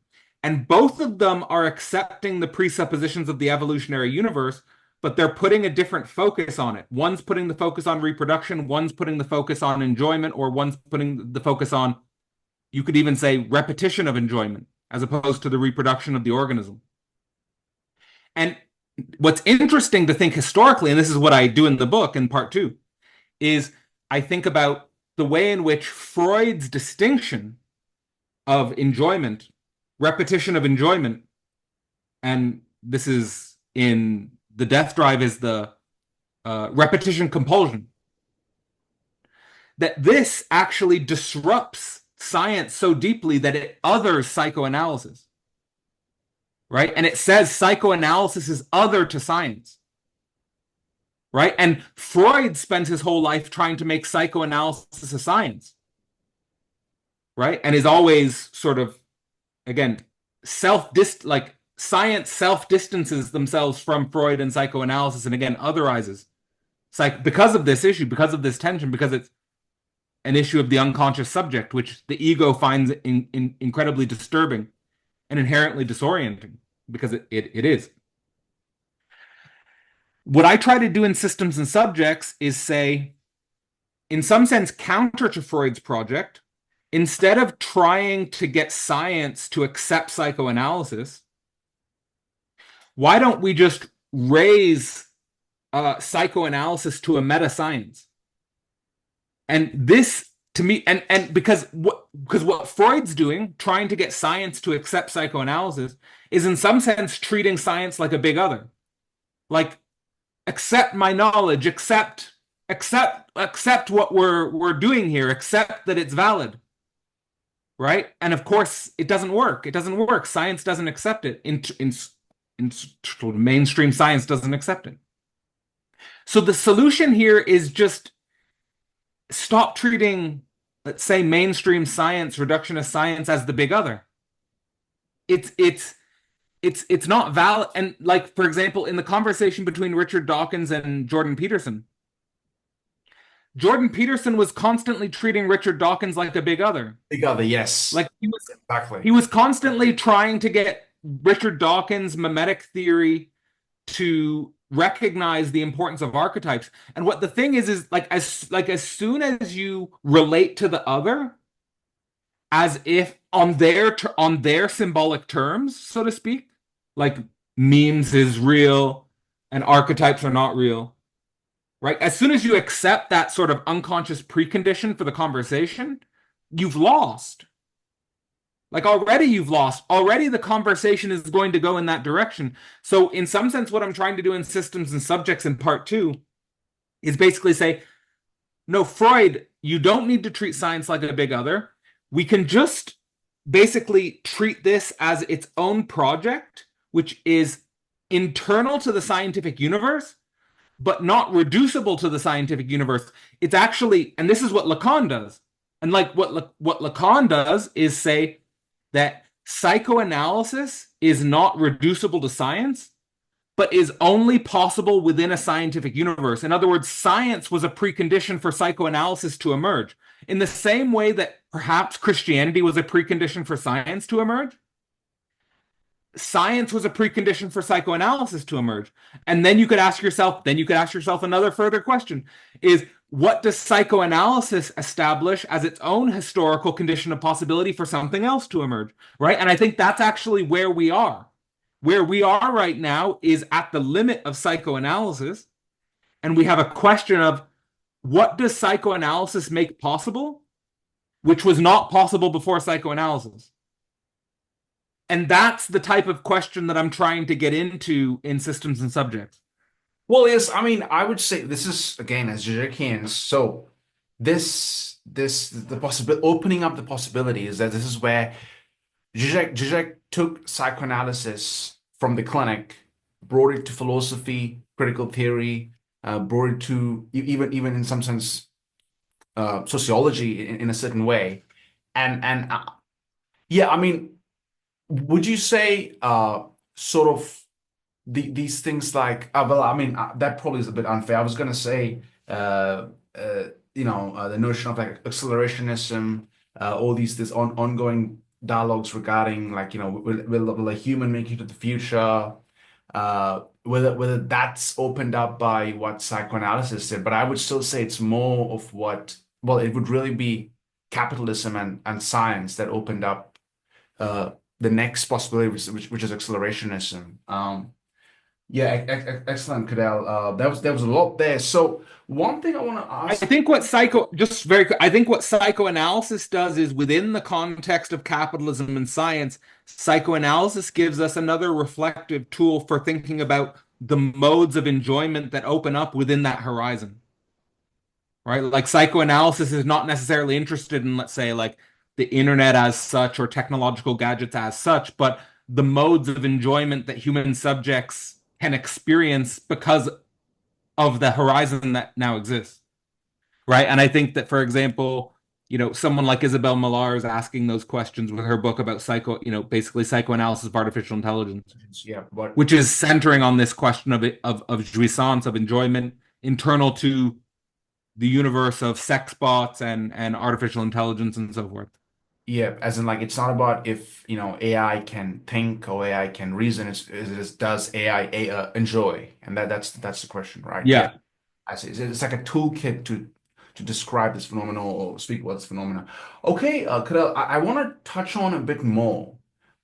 And both of them are accepting the presuppositions of the evolutionary universe, but they're putting a different focus on it. One's putting the focus on reproduction, one's putting the focus on enjoyment, or one's putting the focus on, you could even say, repetition of enjoyment, as opposed to the reproduction of the organism. And what's interesting to think historically, and this is what I do in the book in part 2, is I think about the way in which Freud's distinction of enjoyment, repetition of enjoyment, and this is in the death drive, is the repetition compulsion, that this actually disrupts science so deeply that it others psychoanalysis, right? And it says psychoanalysis is other to science, right? And Freud spends his whole life trying to make psychoanalysis a science, right? And is always sort of, again, science self-distances themselves from Freud and psychoanalysis, and again, otherizes. Because of this issue, because of this tension, because it's an issue of the unconscious subject, which the ego finds incredibly disturbing and inherently disorienting, because it is. What I try to do in Systems and Subjects is say, in some sense, counter to Freud's project, instead of trying to get science to accept psychoanalysis, why don't we just raise psychoanalysis to a meta-science? And this, to me, and because what Freud's doing, trying to get science to accept psychoanalysis, is in some sense treating science like a big other. Like, accept my knowledge, accept what we're doing here, accept that it's valid. Right? And of course, it doesn't work. It doesn't work. Science doesn't accept it. In mainstream science doesn't accept it. So the solution here is just stop treating, let's say, mainstream science, reductionist science as the big other. It's not valid. And like, for example, in the conversation between Richard Dawkins and Jordan Peterson was constantly treating Richard Dawkins like a big other. Big other, yes. Like he was constantly trying to get Richard Dawkins' mimetic theory to recognize the importance of archetypes. And what the thing is as soon as you relate to the other as if on their symbolic terms, so to speak, like memes is real and archetypes are not real, right? As soon as you accept that sort of unconscious precondition for the conversation, you've lost. Like already you've lost. Already the conversation is going to go in that direction. So in some sense, what I'm trying to do in Systems and Subjects in part 2 is basically say, no, Freud, you don't need to treat science like a big other. We can just basically treat this as its own project, which is internal to the scientific universe, but not reducible to the scientific universe. It's actually, and this is what Lacan does. And like what Lacan does is say that psychoanalysis is not reducible to science, but is only possible within a scientific universe. In other words, science was a precondition for psychoanalysis to emerge. In the same way that perhaps Christianity was a precondition for science to emerge, science was a precondition for psychoanalysis to emerge. And then you could ask yourself another further question, is what does psychoanalysis establish as its own historical condition of possibility for something else to emerge, right? And I think that's actually where we are. Where we are right now is at the limit of psychoanalysis, and we have a question of what does psychoanalysis make possible, which was not possible before psychoanalysis. And that's the type of question that I'm trying to get into in Systems and Subjects. Well, yes, I mean, I would say this is, again, as Žižekians, so the possibility, opening up the possibility is that this is where Žižek took psychoanalysis from the clinic, brought it to philosophy, critical theory, brought it to even in some sense sociology in a certain way, and yeah, I mean, would you say sort of these things like well, I mean that probably is a bit unfair. I was going to say the notion of like accelerationism, all this ongoing dialogues regarding like, will a human make it to the future? Whether that's opened up by what psychoanalysis did, but I would still say it's more of it would really be capitalism and science that opened up the next possibility, which is accelerationism. Yeah, excellent, Cadell. There was a lot there. So one thing I want to ask. I think what psychoanalysis does is within the context of capitalism and science, psychoanalysis gives us another reflective tool for thinking about the modes of enjoyment that open up within that horizon. Right? Like psychoanalysis is not necessarily interested in, let's say, like the internet as such or technological gadgets as such, but the modes of enjoyment that human subjects can experience because of the horizon that now exists, right? And I think that, for example, someone like Isabel Millar is asking those questions with her book about basically psychoanalysis of artificial intelligence, which is centering on this question of jouissance, of enjoyment, internal to the universe of sex bots and artificial intelligence and so forth. Yeah, as in like it's not about if AI can think or AI can reason. It's does AI enjoy, and that's the question, right? Yeah. I see. It's like a toolkit to describe this phenomenon or speak about this phenomenon. Okay, Cadell, I want to touch on a bit more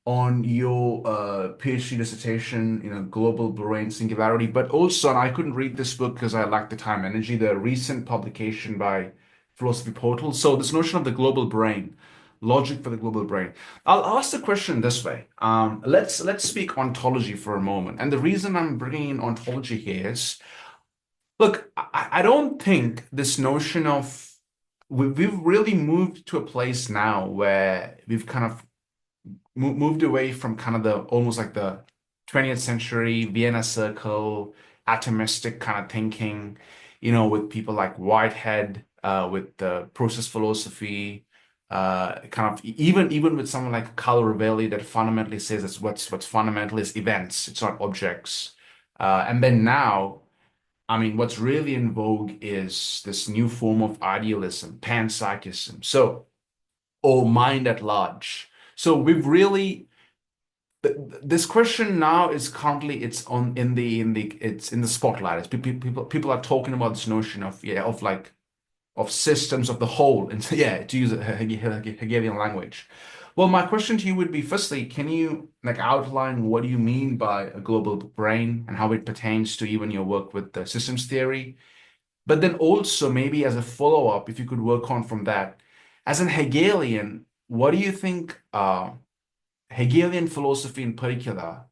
on your PhD dissertation, global brain singularity, but also, and I couldn't read this book because I lacked the time and energy, the recent publication by Philosophy Portal. So this notion of the global brain. Logic for the global brain. I'll ask the question this way. Let's speak ontology for a moment. And the reason I'm bringing in ontology here is, look, I don't think this notion of we've really moved to a place now where we've kind of moved away from kind of the almost like the 20th century Vienna Circle atomistic kind of thinking, with people like Whitehead, with the process philosophy. Kind of even with someone like Carlo Rovelli that fundamentally says that what's fundamental is events, it's not objects. And then now, I mean, what's really in vogue is this new form of idealism, panpsychism, or mind at large. So we've really this question now is currently it's in the spotlight. It's people are talking about this notion of systems of the whole, and to use a Hegelian language. Well, my question to you would be, firstly, can you outline what do you mean by a global brain and how it pertains to even your work with the systems theory? But then also maybe as a follow-up, if you could work on from that, as an Hegelian, what do you think Hegelian philosophy in particular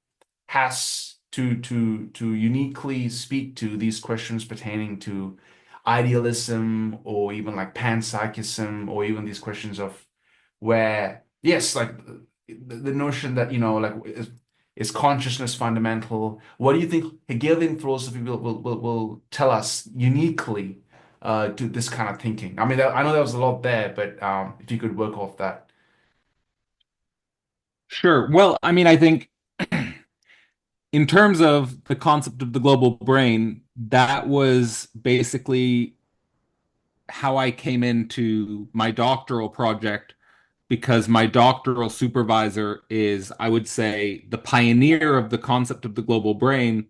has to uniquely speak to these questions pertaining to idealism or even like panpsychism or even these questions of where yes, like the notion that is consciousness fundamental. What do you think Hegelian philosophy will tell us uniquely to this kind of thinking? I mean, I know there was a lot there, but if you could work off that. Sure. Well, I mean, I think in terms of the concept of the global brain, that was basically how I came into my doctoral project, because my doctoral supervisor is, I would say, the pioneer of the concept of the global brain.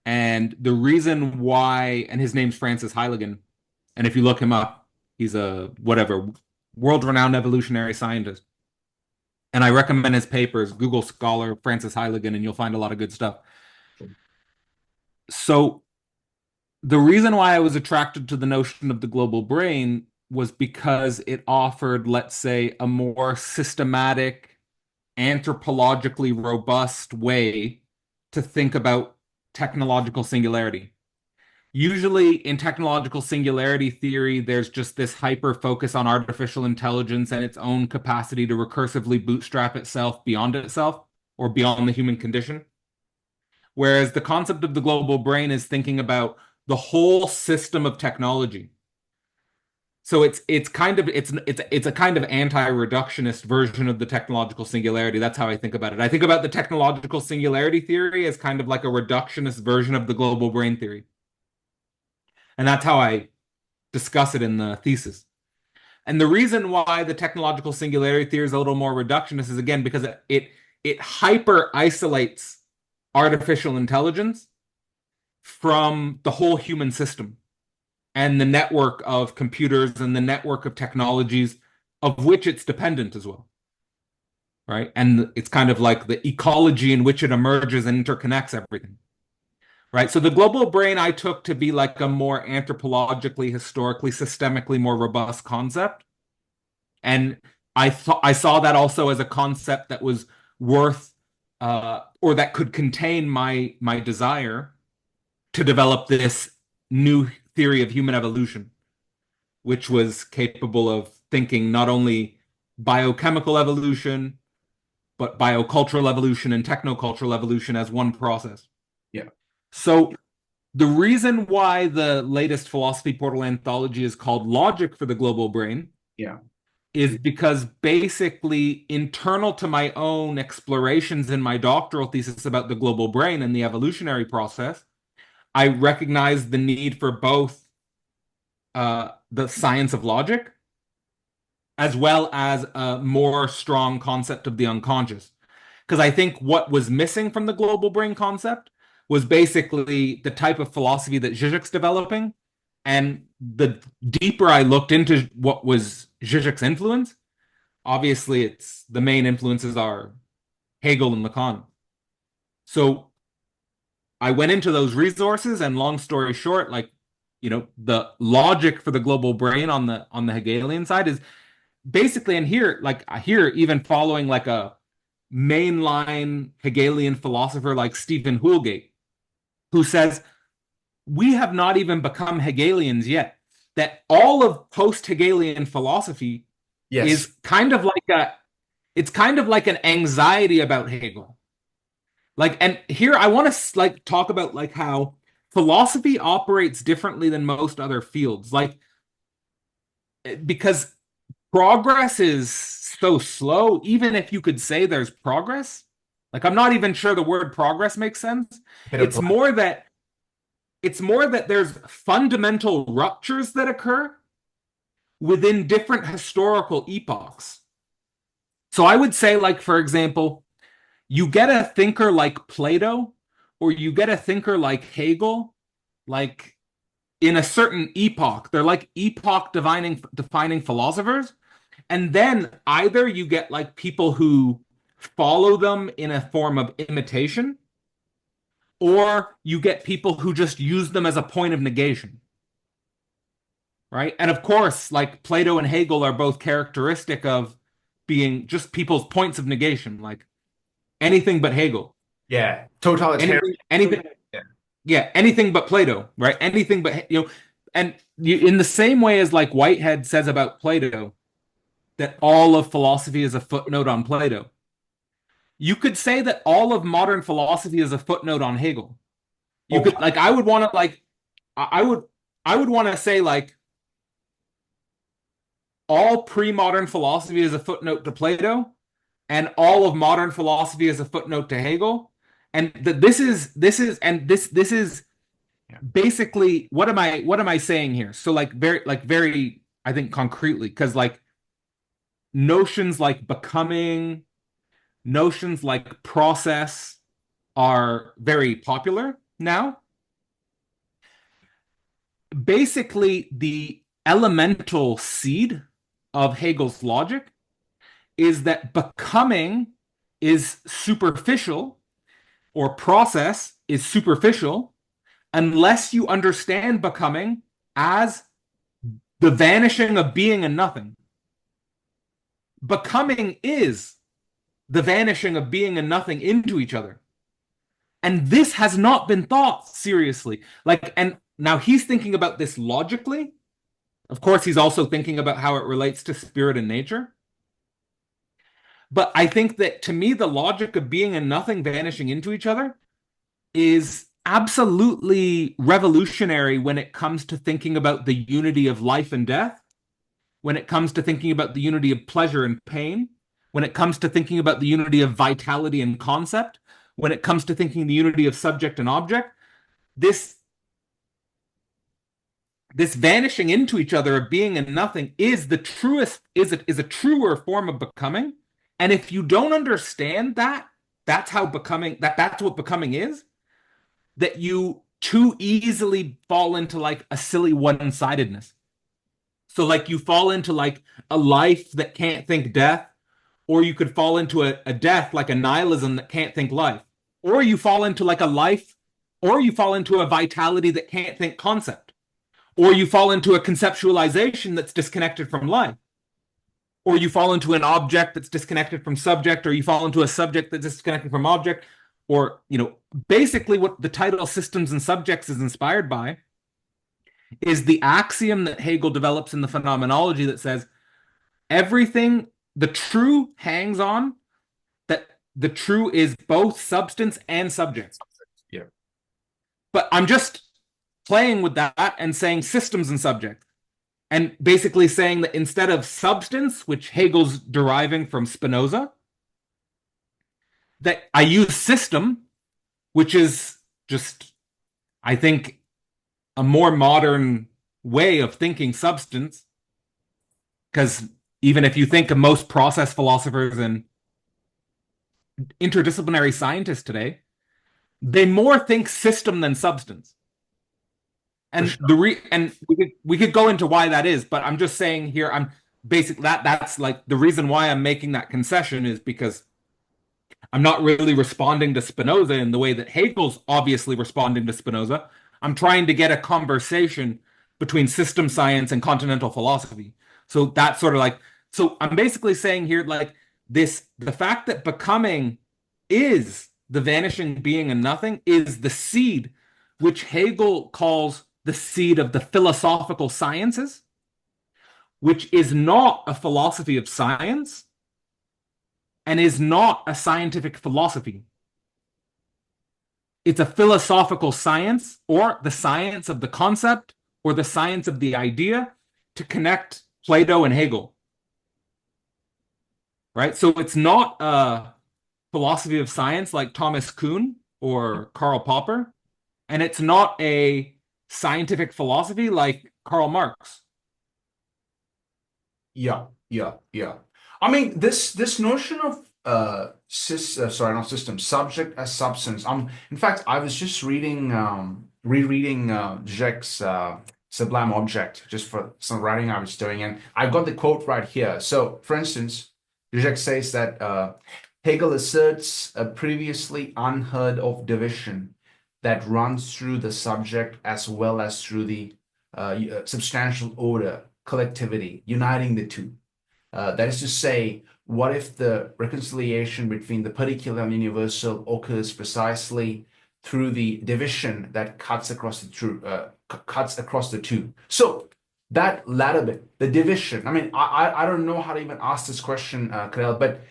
And the reason why, and his name's Francis Heiligen, and if you look him up, he's a world-renowned evolutionary scientist. And I recommend his papers, Google Scholar, Francis Heiligen, and you'll find a lot of good stuff. So the reason why I was attracted to the notion of the global brain was because it offered, let's say, a more systematic, anthropologically robust way to think about technological singularity. Usually in technological singularity theory, there's just this hyper focus on artificial intelligence and its own capacity to recursively bootstrap itself beyond itself or beyond the human condition. Whereas the concept of the global brain is thinking about the whole system of technology. So it's a kind of anti-reductionist version of the technological singularity. That's how I think about it. I think about the technological singularity theory as kind of like a reductionist version of the global brain theory. And that's how I discuss it in the thesis. And the reason why the technological singularity theory is a little more reductionist is, again, because it hyper isolates artificial intelligence from the whole human system and the network of computers and the network of technologies of which it's dependent as well. Right? And it's kind of like the ecology in which it emerges and interconnects everything. Right? So the global brain I took to be like a more anthropologically, historically, systemically more robust concept. And I saw that also as a concept that was worth or that could contain my desire to develop this new theory of human evolution, which was capable of thinking not only biochemical evolution, but biocultural evolution and technocultural evolution as one process. Yeah. So the reason why the latest philosophy portal anthology is called Logic for the Global Brain is because basically internal to my own explorations in my doctoral thesis about the global brain and the evolutionary process, I recognize the need for both the science of logic as well as a more strong concept of the unconscious. Because I think what was missing from the global brain concept was basically the type of philosophy that Žižek's developing. And the deeper I looked into what was Žižek's influence, obviously the main influences are Hegel and Lacan. So I went into those resources, and long story short, like, the logic for the global brain on the Hegelian side is basically, and here even following like a mainline Hegelian philosopher like Stephen Houlgate, who says we have not even become Hegelians yet. That all of post-Hegelian philosophy is kind of like an anxiety about Hegel. Like, and here I want to like talk about like how philosophy operates differently than most other fields. Like, because progress is so slow, even if you could say there's progress. Like, I'm not even sure the word progress makes sense. It's more that there's fundamental ruptures that occur within different historical epochs. So I would say, like, for example, you get a thinker like Plato, or you get a thinker like Hegel, like in a certain epoch. They're like epoch defining philosophers. And then either you get like people who follow them in a form of imitation, or you get people who just use them as a point of negation. Right? And of course, like Plato and Hegel are both characteristic of being just people's points of negation, like anything but Hegel. Yeah. Totalitarian. Anything anything but Plato, right? Anything but, and in the same way as like Whitehead says about Plato, that all of philosophy is a footnote on Plato. You could say that all of modern philosophy is a footnote on Hegel. You could, like, I would want to, like, I would want to say, like, all pre-modern philosophy is a footnote to Plato, and all of modern philosophy is a footnote to Hegel. And this is basically, what am I saying here? So like very, I think concretely, because like notions like becoming, notions like process are very popular now. Basically, the elemental seed of Hegel's logic is that becoming is superficial, or process is superficial, unless you understand becoming as the vanishing of being and nothing. Becoming is the vanishing of being and nothing into each other. And this has not been thought seriously. Like, and now he's thinking about this logically. Of course, he's also thinking about how it relates to spirit and nature. But I think that, to me, the logic of being and nothing vanishing into each other is absolutely revolutionary when it comes to thinking about the unity of life and death, when it comes to thinking about the unity of pleasure and pain, when it comes to thinking about the unity of vitality and concept, when it comes to thinking the unity of subject and object. This this vanishing into each other of being and nothing is the truest, is a truer form of becoming. And if you don't understand that, that's how becoming, that's what becoming is, that you too easily fall into like a silly one-sidedness. So like you fall into like a life that can't think death, or you could fall into a death like a nihilism that can't think life, or you fall into like a life, or you fall into a vitality that can't think concept, or you fall into a conceptualization that's disconnected from life, or you fall into an object that's disconnected from subject, or you fall into a subject that's disconnected from object, or, you know, basically what the title Systems and Subjects is inspired by is the axiom that Hegel develops in the phenomenology that says everything, the true hangs on, that the true is both substance and subject. Yeah. But I'm just playing with that and saying systems and subject. And basically saying that instead of substance, which Hegel's deriving from Spinoza, that I use system, which is just, I think, a more modern way of thinking substance. Because even if you think of most process philosophers and interdisciplinary scientists today, they more think system than substance. And sure. and we could go into why that is, but I'm just saying here, I'm basically that's like the reason why I'm making that concession is because I'm not really responding to Spinoza in the way that Hegel's obviously responding to Spinoza. I'm trying to get a conversation between system science and continental philosophy. So that's sort of like, so I'm basically saying here, like this, the fact that becoming is the vanishing being and nothing is the seed, which Hegel calls the seed of the philosophical sciences, which is not a philosophy of science and is not a scientific philosophy. It's a philosophical science, or the science of the concept, or the science of the idea, to connect Plato and Hegel. Right? So it's not a philosophy of science like Thomas Kuhn or Karl Popper, and it's not a scientific philosophy like Karl Marx. Yeah, yeah, yeah. I mean, this notion of sorry, not system, subject as substance. In fact, I was just rereading Žižek's Sublime Object, just for some writing I was doing, and I've got the quote right here. So, for instance, Žižek says that Hegel asserts a previously unheard of division that runs through the subject as well as through the substantial order, collectivity, uniting the two. That is to say, what if the reconciliation between the particular and universal occurs precisely through the division that cuts across the two? So that latter bit, the division. I mean, I don't know how to even ask this question, Cadell, but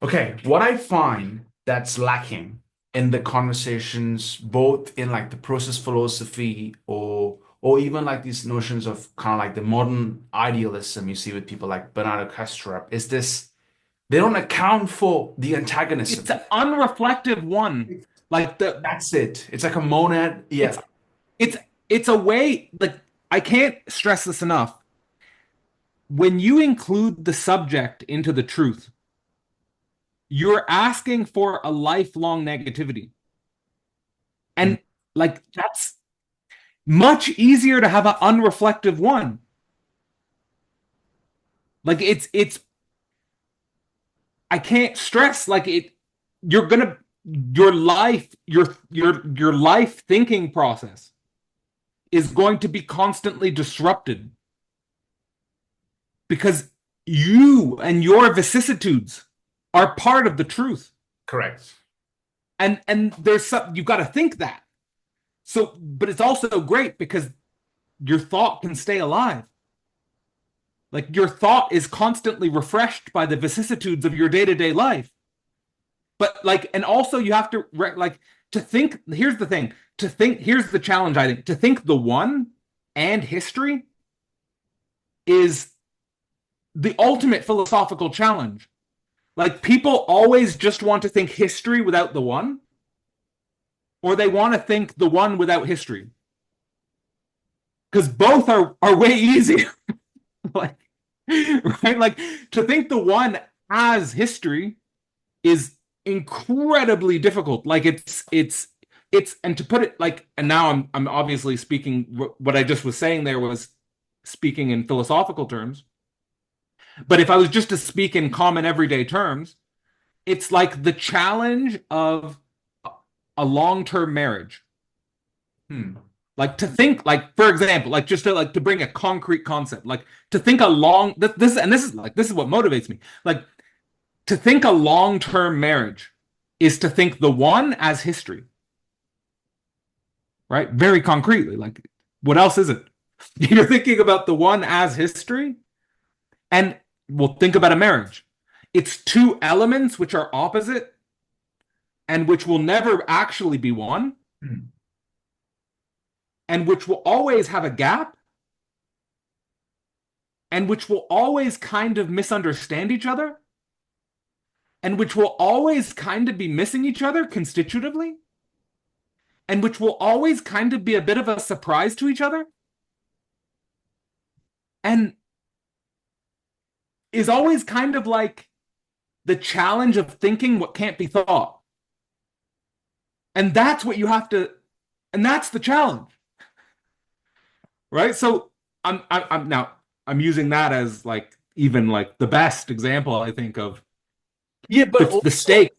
okay, what I find that's lacking in the conversations, both in like the process philosophy or even like these notions of kind of like the modern idealism you see with people like Bernardo Kastrup, is this, they don't account for the antagonism. It's an unreflective one. Like that's it. It's like a monad. Yeah. It's a way, like, I can't stress this enough. When you include the subject into the truth, you're asking for a lifelong negativity. And like that's much easier to have an unreflective one. Like it's I can't stress like it, you're gonna, your life thinking process is going to be constantly disrupted because you and your vicissitudes are part of the truth. Correct. And there's some, you've got to think that. So, but it's also great because your thought can stay alive. Like your thought is constantly refreshed by the vicissitudes of your day-to-day life. But like, and also you have to like to think, here's the thing, to think, here's the challenge, I think, to think the one and history is the ultimate philosophical challenge. Like people always just want to think history without the one, or they want to think the one without history. because both are way easier. Like, right? Like, to think the one as history is incredibly difficult. Like, it's and to put it like, and now I'm obviously speaking, what I just was saying there was speaking in philosophical terms. But if I was just to speak in common everyday terms, it's like the challenge of a long-term marriage. Like, to think, like, for example, like, just to bring a concrete concept, like, to think a long this is what motivates me. Like, to think a long-term marriage is to think the one as history. Right? Very concretely. Like, what else is it? You're thinking about the one as history, and we'll think about a marriage. It's two elements which are opposite and which will never actually be one, and which will always have a gap, and which will always kind of misunderstand each other, and which will always kind of be missing each other constitutively, and which will always kind of be a bit of a surprise to each other, and is always kind of like the challenge of thinking what can't be thought. And that's what you have to, and that's the challenge. Right? So I'm using that as like even like the best example, I think, of but the stake.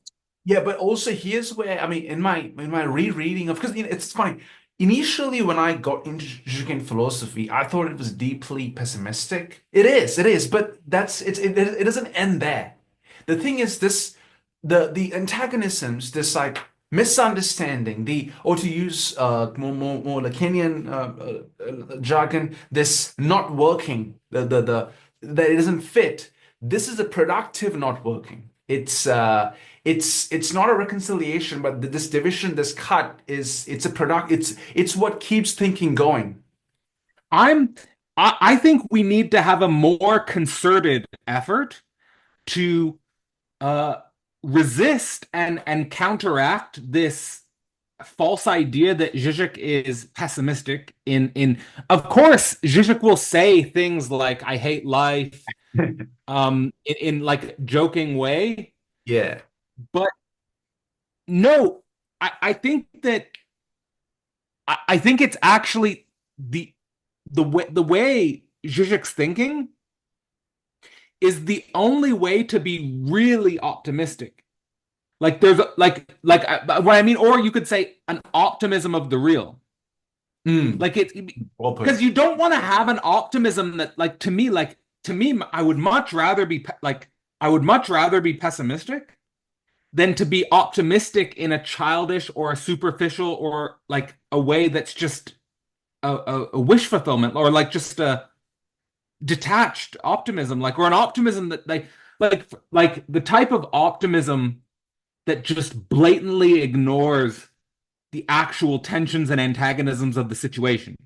Yeah, but also here's where, I mean, in my rereading of, because it's funny. Initially, when I got into Žižek philosophy, I thought it was deeply pessimistic. It is, but it doesn't end there. The thing is, the antagonisms, this like misunderstanding, or to use more Lacanian jargon, this not working, that it doesn't fit. This is a productive not working. It's not a reconciliation, but this division, this cut it's a product. It's what keeps thinking going. I think we need to have a more concerted effort to resist and counteract this false idea that Žižek is pessimistic. Of course, Žižek will say things like "I hate life," in like joking way. Yeah. But no, I think that I think it's actually the way Žižek's thinking is the only way to be really optimistic. Like, there's like what I mean, or you could say an optimism of the real. Like, it, because you don't want to have an optimism that, like, to me, I would much rather be pessimistic than to be optimistic in a childish or a superficial or like a way that's just a wish fulfillment, or like just a detached optimism, like, or an optimism that like the type of optimism that just blatantly ignores the actual tensions and antagonisms of the situation.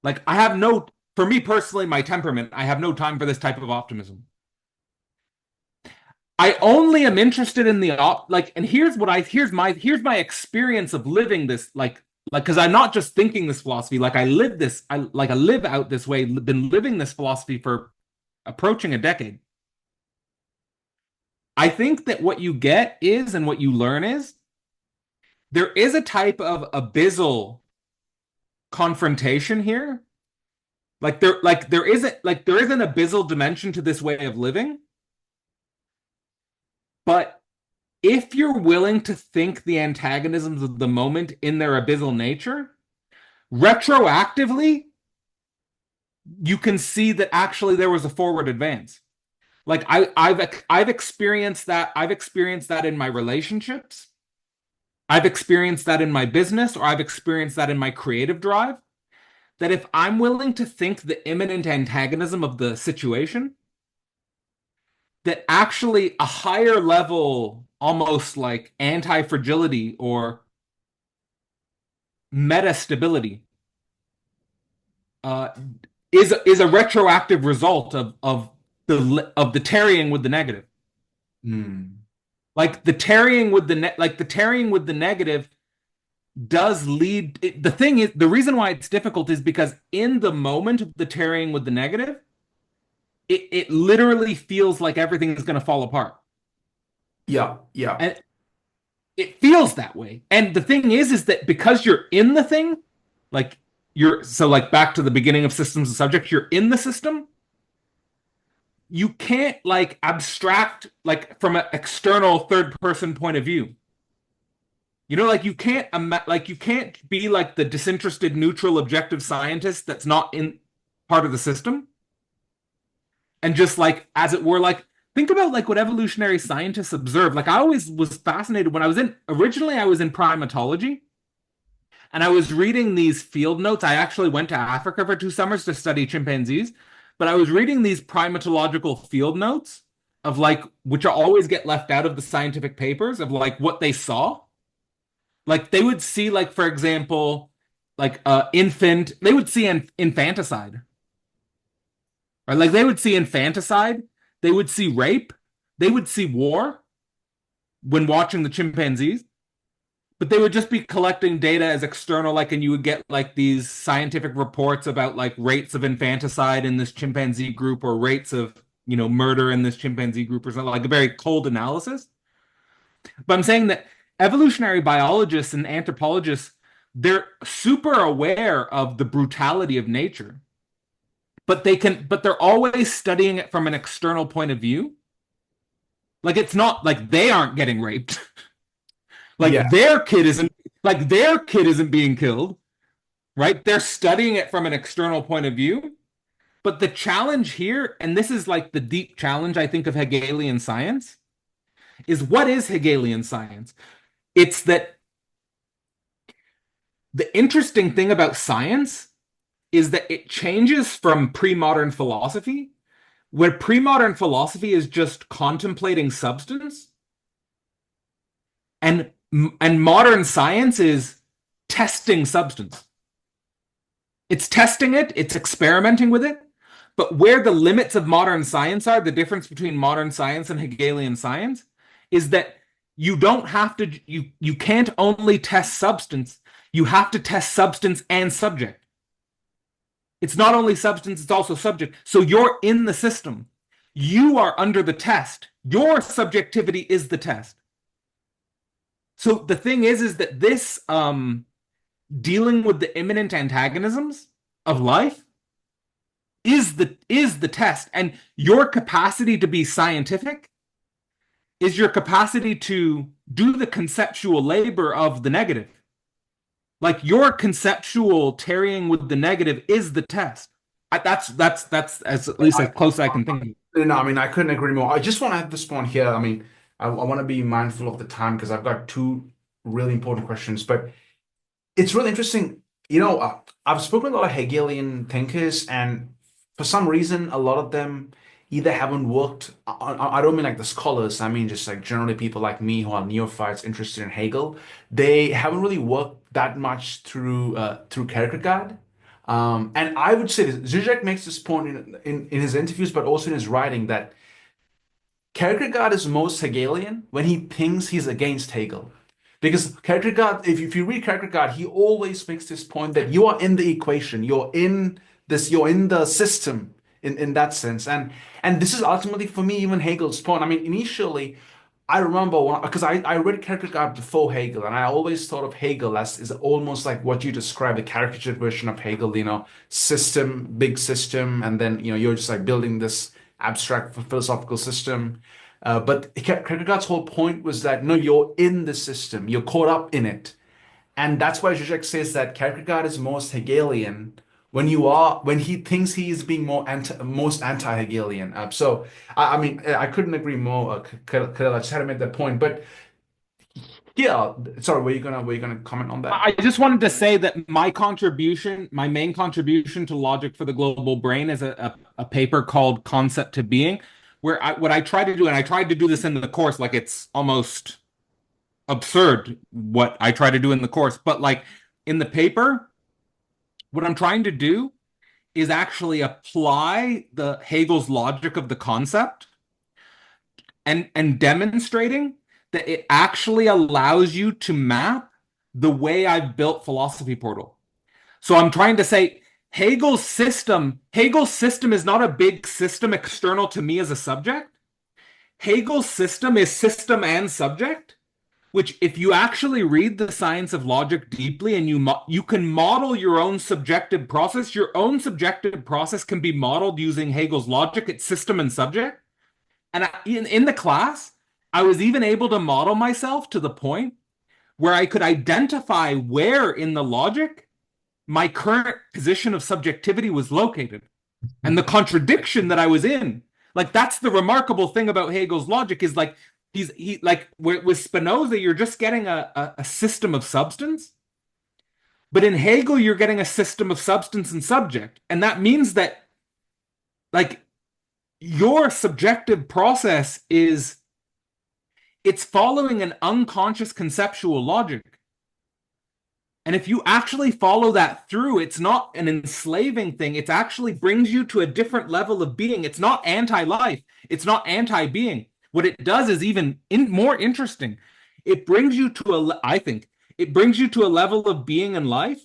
Like, for me personally, my temperament, I have no time for this type of optimism. I only am interested in and here's my experience of living this, like, because I'm not just thinking this philosophy, like, I live this, I live out this way, been living this philosophy for approaching a decade. I think that what you get is, and what you learn is, there is a type of abyssal confrontation here. There is an abyssal dimension to this way of living. But if you're willing to think the antagonisms of the moment in their abyssal nature, retroactively, you can see that actually there was a forward advance. Like, I've experienced that. I've experienced that in my relationships. I've experienced that in my business, or I've experienced that in my creative drive. That if I'm willing to think the imminent antagonism of the situation, that actually a higher level, almost like anti-fragility or meta-stability, is a retroactive result of the tarrying with the negative. Like, the tarrying with the negative does lead. The thing is, the reason why it's difficult is because in the moment of the tarrying with the negative, it literally feels like everything is going to fall apart. Yeah, yeah. And it feels that way. And the thing is that because you're in the thing, like like back to the beginning of systems and subjects, you're in the system. You can't like abstract like from an external third person point of view. You know, like you can't be like the disinterested, neutral, objective scientist that's not in part of the system. And just like, as it were, like think about like what evolutionary scientists observe. Like I always was fascinated when originally I was in primatology and I was reading these field notes. I actually went to Africa for 2 summers to study chimpanzees, but I was reading these primatological field notes of like, which always get left out of the scientific papers of like what they saw. Like they would see like, for example, like they would see an infanticide. Right? Like they would see infanticide. They would see rape. They would see war when watching the chimpanzees. But they would just be collecting data as external, like, and you would get like these scientific reports about like rates of infanticide in this chimpanzee group or rates of, murder in this chimpanzee group or something, like a very cold analysis. But I'm saying that evolutionary biologists and anthropologists, they're super aware of the brutality of nature. But they're always studying it from an external point of view. Like it's not like they aren't getting raped. Like their kid isn't being killed, right? They're studying it from an external point of view. But the challenge here, and this is like the deep challenge, I think, of Hegelian science, is what is Hegelian science? It's that the interesting thing about science is that it changes from pre-modern philosophy, where pre-modern philosophy is just contemplating substance, and modern science is testing substance. It's testing it, it's experimenting with it, but where the limits of modern science are, the difference between modern science and Hegelian science, is that you don't have to, you can't only test substance, you have to test substance and subject. It's not only substance, it's also subject. So you're in the system. You are under the test. Your subjectivity is the test. So the thing is that this dealing with the immanent antagonisms of life is the test. And your capacity to be scientific is your capacity to do the conceptual labor of the negative. Like your conceptual tarrying with the negative is the test. That's as at least as close as I can think. No, I mean, I couldn't agree more. I just want to add this one here. I mean, I want to be mindful of the time because I've got 2 really important questions. But it's really interesting. I've spoken to a lot of Hegelian thinkers, and for some reason, a lot of them either haven't worked on, I don't mean like the scholars, I mean just like generally people like me who are neophytes interested in Hegel. They haven't really worked that much through Kierkegaard. And I would say this, Žižek makes this point in his interviews, but also in his writing, that Kierkegaard is most Hegelian when he thinks he's against Hegel. Because Kierkegaard, if you read Kierkegaard, he always makes this point that you are in the equation, you're in the system in that sense. And this is ultimately, for me, even Hegel's point. I mean, initially, I remember because I read Kierkegaard before Hegel, and I always thought of Hegel as is almost like what you describe, the caricatured version of Hegel, system, big system, and then, you're just like building this abstract philosophical system. But Kierkegaard's whole point was that, no, you're in the system, you're caught up in it. And that's why Žižek says that Kierkegaard is most Hegelian when he thinks he is being most anti-Hegelian. So I mean, I couldn't agree more. Cadell, I just had to make that point. But yeah, sorry, were you gonna comment on that? I just wanted to say that my main contribution to Logic for the Global Brain is a paper called Concept to Being, where what I try to do, and I tried to do this in the course, like it's almost absurd what I try to do in the course, but like in the paper, what I'm trying to do is actually apply the Hegel's logic of the concept and demonstrating that it actually allows you to map the way I've built Philosophy Portal. So I'm trying to say Hegel's system is not a big system external to me as a subject. Hegel's system is system and subject, which if you actually read the science of logic deeply and you can model your own subjective process can be modeled using Hegel's logic. It's system and subject. And in the class, I was even able to model myself to the point where I could identify where in the logic my current position of subjectivity was located and the contradiction that I was in. Like, that's the remarkable thing about Hegel's logic is like, he like with Spinoza, you're just getting a system of substance. But in Hegel, you're getting a system of substance and subject. And that means that like your subjective process it's following an unconscious conceptual logic. And if you actually follow that through, it's not an enslaving thing. It actually brings you to a different level of being. It's not anti-life. It's not anti-being. What it does is even more interesting. It brings you to it brings you to a level of being in life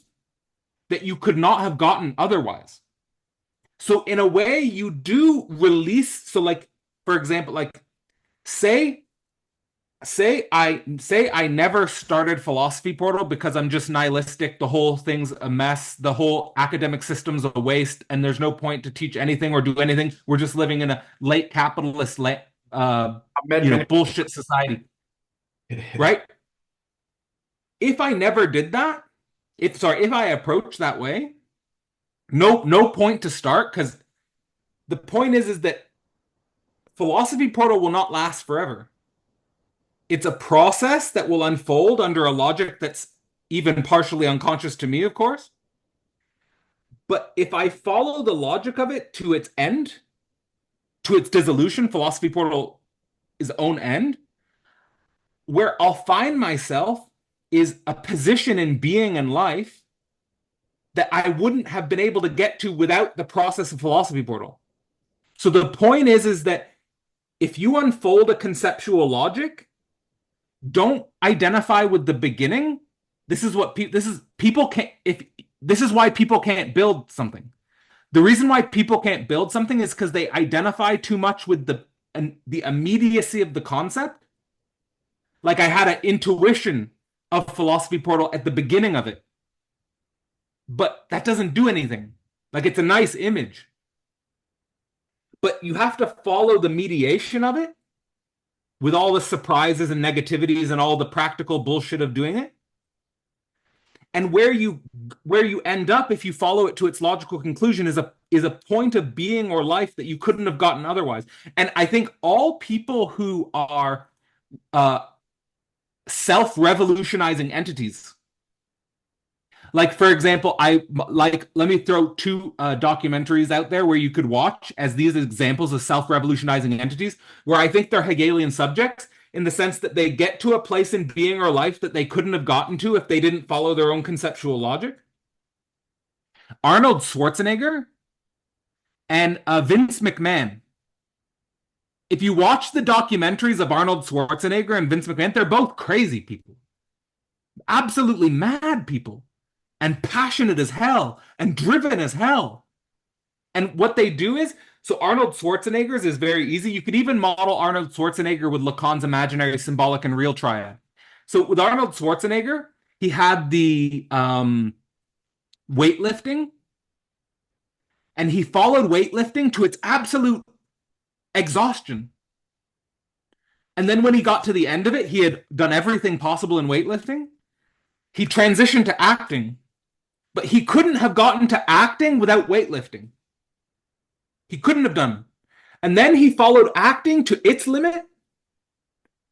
that you could not have gotten otherwise. So in a way, you do release. So like, for example, like say I never started Philosophy Portal because I'm just nihilistic. The whole thing's a mess. The whole academic system's a waste, and there's no point to teach anything or do anything. We're just living in a late capitalist, bullshit society, right? If I never did that, if I approach that way, no point to start, because the point is that Philosophy Portal will not last forever. It's a process that will unfold under a logic that's even partially unconscious to me, of course. But if I follow the logic of it to its end, to its dissolution, Philosophy Portal is own end, where I'll find myself is a position in being and life that I wouldn't have been able to get to without the process of Philosophy Portal. So the point is that if you unfold a conceptual logic, don't identify with the beginning. This is why people can't build something. The reason why people can't build something is because they identify too much with the immediacy of the concept. Like I had an intuition of Philosophy Portal at the beginning of it, but that doesn't do anything. Like, it's a nice image, but you have to follow the mediation of it with all the surprises and negativities and all the practical bullshit of doing it. And where you end up, if you follow it to its logical conclusion, is a point of being or life that you couldn't have gotten otherwise. And I think all people who are self-revolutionizing entities, like, for example, let me throw two documentaries out there where you could watch as these examples of self-revolutionizing entities, where I think they're Hegelian subjects in the sense that they get to a place in being or life that they couldn't have gotten to if they didn't follow their own conceptual logic. Arnold Schwarzenegger and Vince McMahon. If you watch the documentaries of Arnold Schwarzenegger and Vince McMahon, they're both crazy people. Absolutely mad people. And passionate as hell. And driven as hell. And what they do is, so Arnold Schwarzenegger's is very easy. You could even model Arnold Schwarzenegger with Lacan's imaginary, symbolic, and real triad. So with Arnold Schwarzenegger, he had the weightlifting. And he followed weightlifting to its absolute exhaustion. And then when he got to the end of it, he had done everything possible in weightlifting. He transitioned to acting. But he couldn't have gotten to acting without weightlifting. He couldn't have done. And then he followed acting to its limit.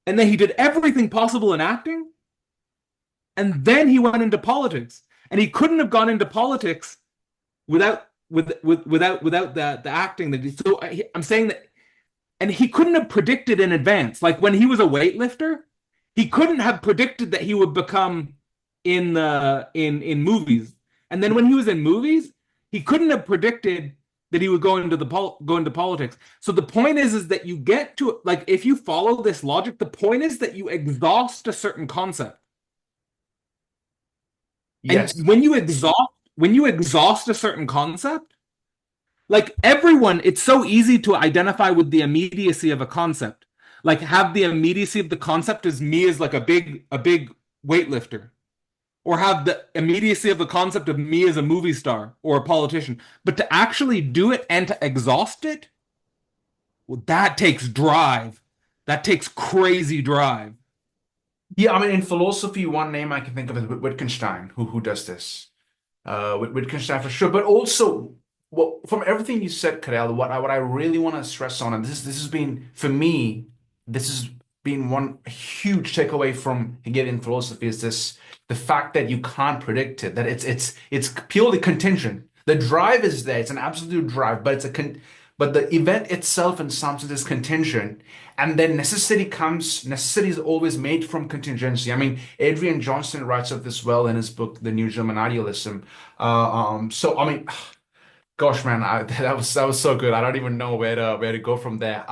And then he did everything possible in acting. And then he went into politics. And he couldn't have gone into politics without the acting that he. So I'm saying that, and he couldn't have predicted in advance. Like when he was a weightlifter, he couldn't have predicted that he would become in movies. And then when he was in movies, he couldn't have predicted that he would go into politics. So the point is that you get to, like, if you follow this logic, the point is that you exhaust a certain concept. And Yes. when you exhaust a certain concept, like everyone, it's so easy to identify with the immediacy of a concept. Like have the immediacy of the concept as me as like a big weightlifter, or have the immediacy of the concept of me as a movie star or a politician. But to actually do it and to exhaust it, well, that takes drive. That takes crazy drive. Yeah, I mean, in philosophy, one name I can think of is Wittgenstein, who does this. Wittgenstein for sure. But also, well, from everything you said, Cadell, what I really want to stress on, and this has been for me, this has been one huge takeaway from Hegelian philosophy is the fact that you can't predict it, that it's purely contingent. The drive is there, it's an absolute drive, but but the event itself in some sense is contingent. And then necessity is always made from contingency. I mean, Adrian Johnston writes of this well in his book, The New German Idealism. So, I mean, gosh, man, that was so good. I don't even know where to go from there.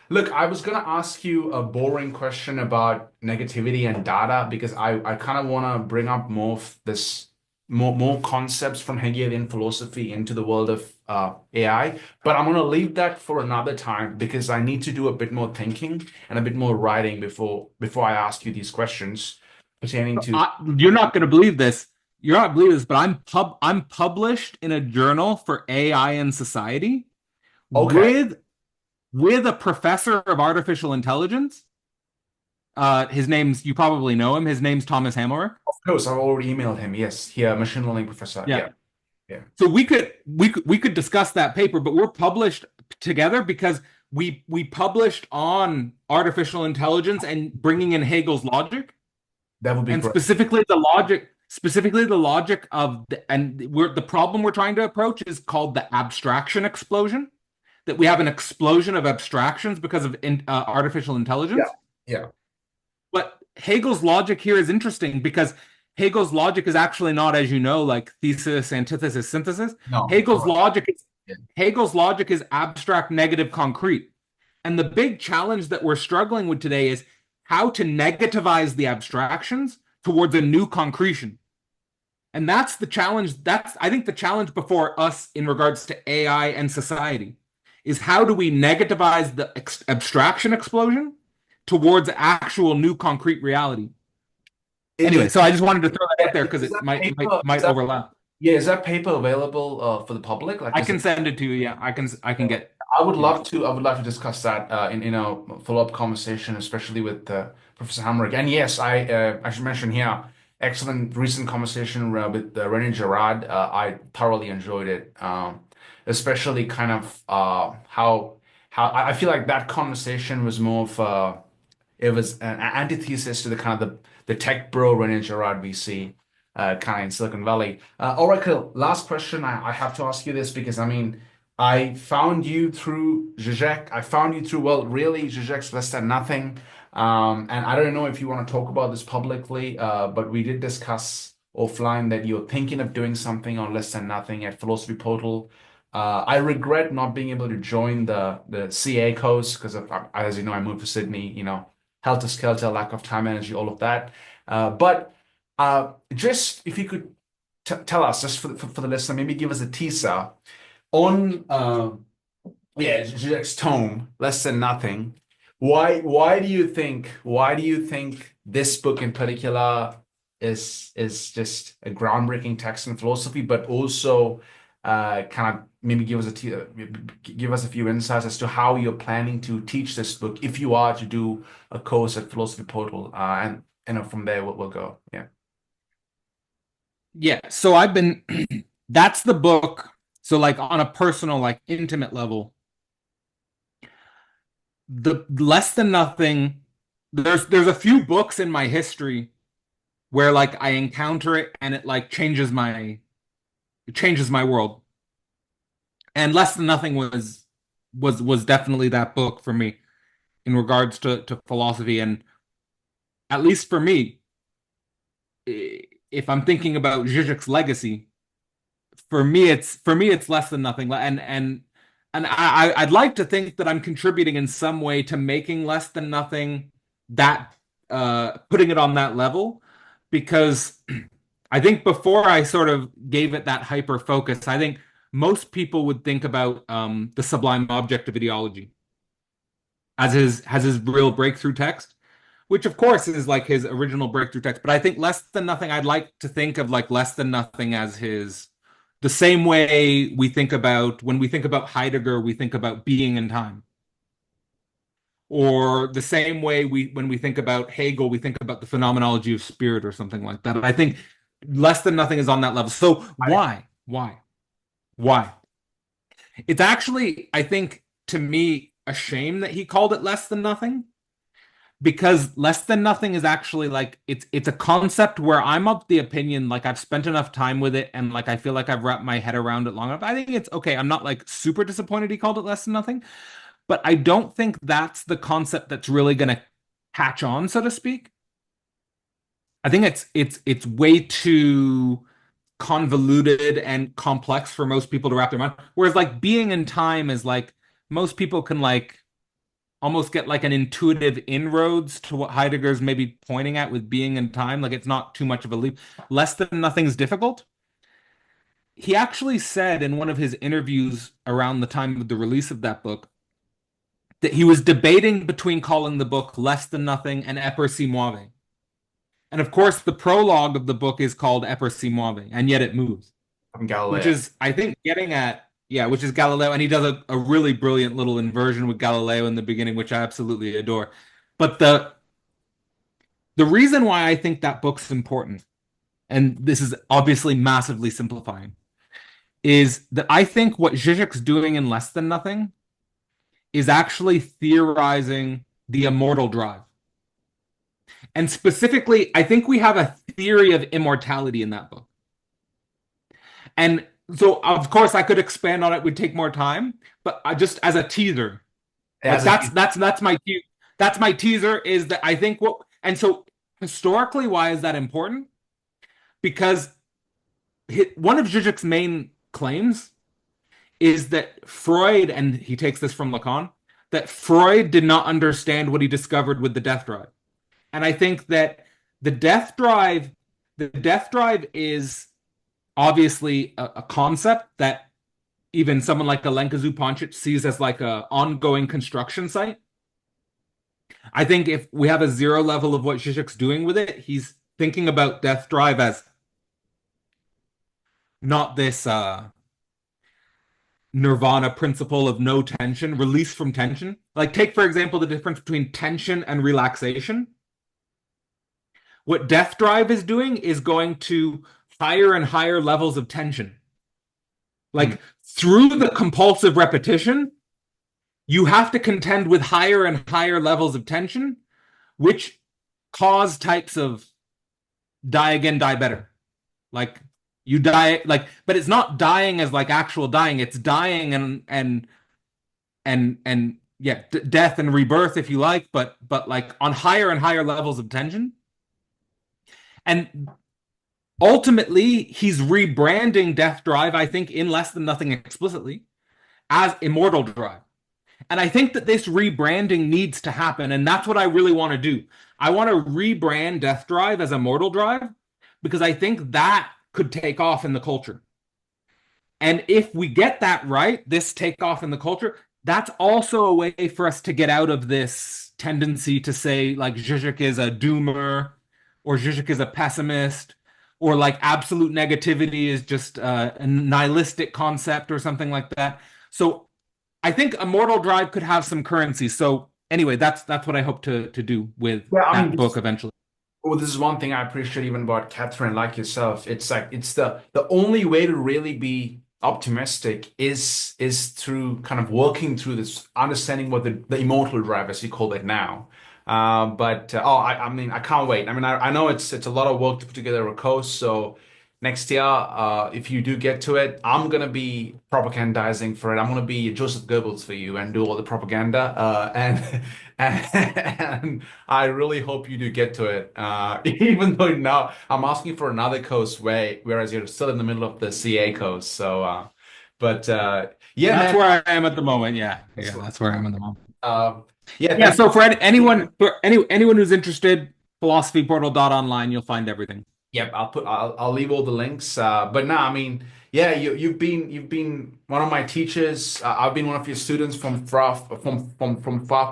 Look, I was gonna ask you a boring question about negativity and data because I kind of want to bring up more of this more concepts from Hegelian philosophy into the world of AI, but I'm gonna leave that for another time because I need to do a bit more thinking and a bit more writing before I ask you these questions pertaining to. You're not going to believe this. You're not believe this, but I'm published in a journal for AI and society Okay. with a professor of artificial intelligence. His name's you probably know him. His name's Thomas Hammer. Of course, I've already emailed him. Yes, yeah, machine learning professor. Yeah. Yeah, yeah. So we could discuss that paper, but we're published together because we published on artificial intelligence and bringing in Hegel's logic, That would be and great. specifically the logic of the problem we're trying to approach is called the abstraction explosion. That we have an explosion of abstractions because of artificial intelligence. Yeah, yeah. But Hegel's logic here is interesting because Hegel's logic is actually not, as you know, like thesis, antithesis, synthesis. No, Hegel's correct. logic is Yeah. Hegel's logic is abstract, negative, concrete. And the big challenge that we're struggling with today is how to negativize the abstractions towards a new concretion. And that's the challenge. That's, I think, the challenge before us in regards to AI and society is how do we negativize the abstraction explosion towards actual new concrete reality. Anyway, so I just wanted to throw that out there because Is it that might paper, might is that, overlap. yeah, is that paper available for the public? Like, I is can it? send it to you. Yeah, I can get. Yeah. I would love to discuss that in a follow-up conversation, especially with Professor Hamrick. And yes, I should mention here, excellent recent conversation with René Girard. I thoroughly enjoyed it, especially kind of how I feel like that conversation was more of it was an antithesis to the kind of the tech bro René Girard we see kind of in Silicon Valley. All right, cool. Last question. I have to ask you this because I mean. I found you through Žižek. I found you through, well, really, Žižek's Less Than Nothing. And I don't know if you want to talk about this publicly, but we did discuss offline that you're thinking of doing something on Less Than Nothing at Philosophy Portal. I regret not being able to join the CA course because, as you know, I moved to Sydney, helter skelter, lack of time, energy, all of that. But just if you could tell us, just for the listener, maybe give us a teaser on yeah Žižek's tome Less Than Nothing. Why do you think this book in particular is just a groundbreaking text in philosophy, but also kind of maybe give us a few insights as to how you're planning to teach this book if you are to do a course at Philosophy Portal, and from there we'll go. Yeah. So I've been. That's the book. So like on a personal, like intimate level, the Less Than Nothing, there's a few books in my history where like I encounter it and it like changes my world. And Less Than Nothing was definitely that book for me in regards to philosophy. And at least for me, if I'm thinking about Žižek's legacy, for me it's Less Than Nothing, and I'd like to think that I'm contributing in some way to making Less Than Nothing, that putting it on that level, because I think before I sort of gave it that hyper focus, I think most people would think about the sublime object of ideology as his real breakthrough text, which of course is like his original breakthrough text. But I think Less Than Nothing, I'd like to think of like Less Than Nothing as the same way we think about, when we think about Heidegger, we think about being and time. Or the same way when we think about Hegel, we think about the phenomenology of spirit or something like that. I think Less Than Nothing is on that level. So why? It's actually, I think, to me, a shame that he called it Less Than Nothing, because Less Than Nothing is actually like, it's a concept where I'm of the opinion, like I've spent enough time with it and like I feel like I've wrapped my head around it long enough. I think it's okay. I'm not like super disappointed he called it Less Than Nothing, but I don't think that's the concept that's really going to catch on, so to speak. I think it's way too convoluted and complex for most people to wrap their mind. Whereas like being in time is like, most people can like almost get like an intuitive inroads to what Heidegger's maybe pointing at with being in time. Like it's not too much of a leap. Less Than Nothing's difficult. He actually said in one of his interviews around the time of the release of that book that he was debating between calling the book Less Than Nothing and Eper si muove. And of course, the prologue of the book is called Eper si muove, and yet it moves. From Galileo. Which is, I think, getting at, which is Galileo. And he does a really brilliant little inversion with Galileo in the beginning, which I absolutely adore. But the reason why I think that book's important, and this is obviously massively simplifying, is that I think what Žižek's doing in Less Than Nothing is actually theorizing the immortal drive. And specifically, I think we have a theory of immortality in that book. And so, of course, I could expand on it, would take more time, but just as a teaser, that's my teaser, is that I think and so historically, why is that important? Because one of Žižek's main claims is that Freud, and he takes this from Lacan, that Freud did not understand what he discovered with the death drive. And I think that the death drive is obviously a concept that even someone like Alenka Zupančič sees as like an ongoing construction site. I think if we have a zero level of what Žižek's doing with it, he's thinking about death drive as not this nirvana principle of no tension, release from tension. Like take, for example, the difference between tension and relaxation. What death drive is doing is going to higher and higher levels of tension. Like through the compulsive repetition, you have to contend with higher and higher levels of tension, which cause types of die again, die better. Like you die, like, but it's not dying as like actual dying. It's dying and death and rebirth, if you like, but like on higher and higher levels of tension. And ultimately, he's rebranding death drive, I think, in Less Than Nothing explicitly, as immortal drive. And I think that this rebranding needs to happen, and that's what I really want to do. I want to rebrand death drive as immortal drive, because I think that could take off in the culture. And if we get that right, this takeoff in the culture, that's also a way for us to get out of this tendency to say, like, Žižek is a doomer, or Žižek is a pessimist, or like absolute negativity is just a nihilistic concept or something like that. So I think immortal drive could have some currency. So anyway, that's what I hope to do with that book eventually. Well, this is one thing I appreciate even about Catherine, like yourself. It's like it's the only way to really be optimistic is through kind of working through this, understanding what the immortal drive, as you call it now. I mean, I can't wait. I mean, I know it's a lot of work to put together a course. So next year, if you do get to it, I'm gonna be propagandizing for it. I'm gonna be Joseph Goebbels for you and do all the propaganda. And I really hope you do get to it. Even though now I'm asking for another course whereas you're still in the middle of the CA course. So, that's where I am at the moment. Yeah, that's where I am at the moment. Yeah. So for anyone who's interested, philosophyportal.online, you'll find everything. Yep, I'll leave all the links. But no, I mean, yeah, you've been one of my teachers. I've been one of your students from far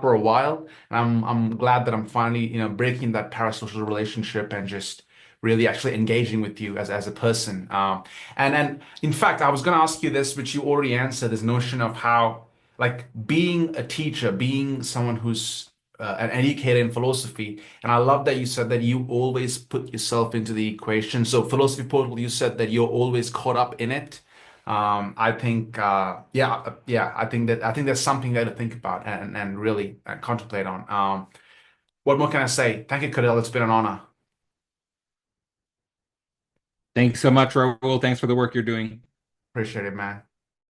for a while, and I'm glad that I'm finally breaking that parasocial relationship and just really actually engaging with you as a person. And in fact, I was going to ask you this, which you already answered. This notion of how like being a teacher, being someone who's an educator in philosophy. And I love that you said that you always put yourself into the equation. So philosophy portal, you said that you're always caught up in it. I think, yeah, I think that's something there to think about and really contemplate on. What more can I say? Thank you, Cadell. It's been an honor. Thanks so much, Rahul. Thanks for the work you're doing. Appreciate it, man.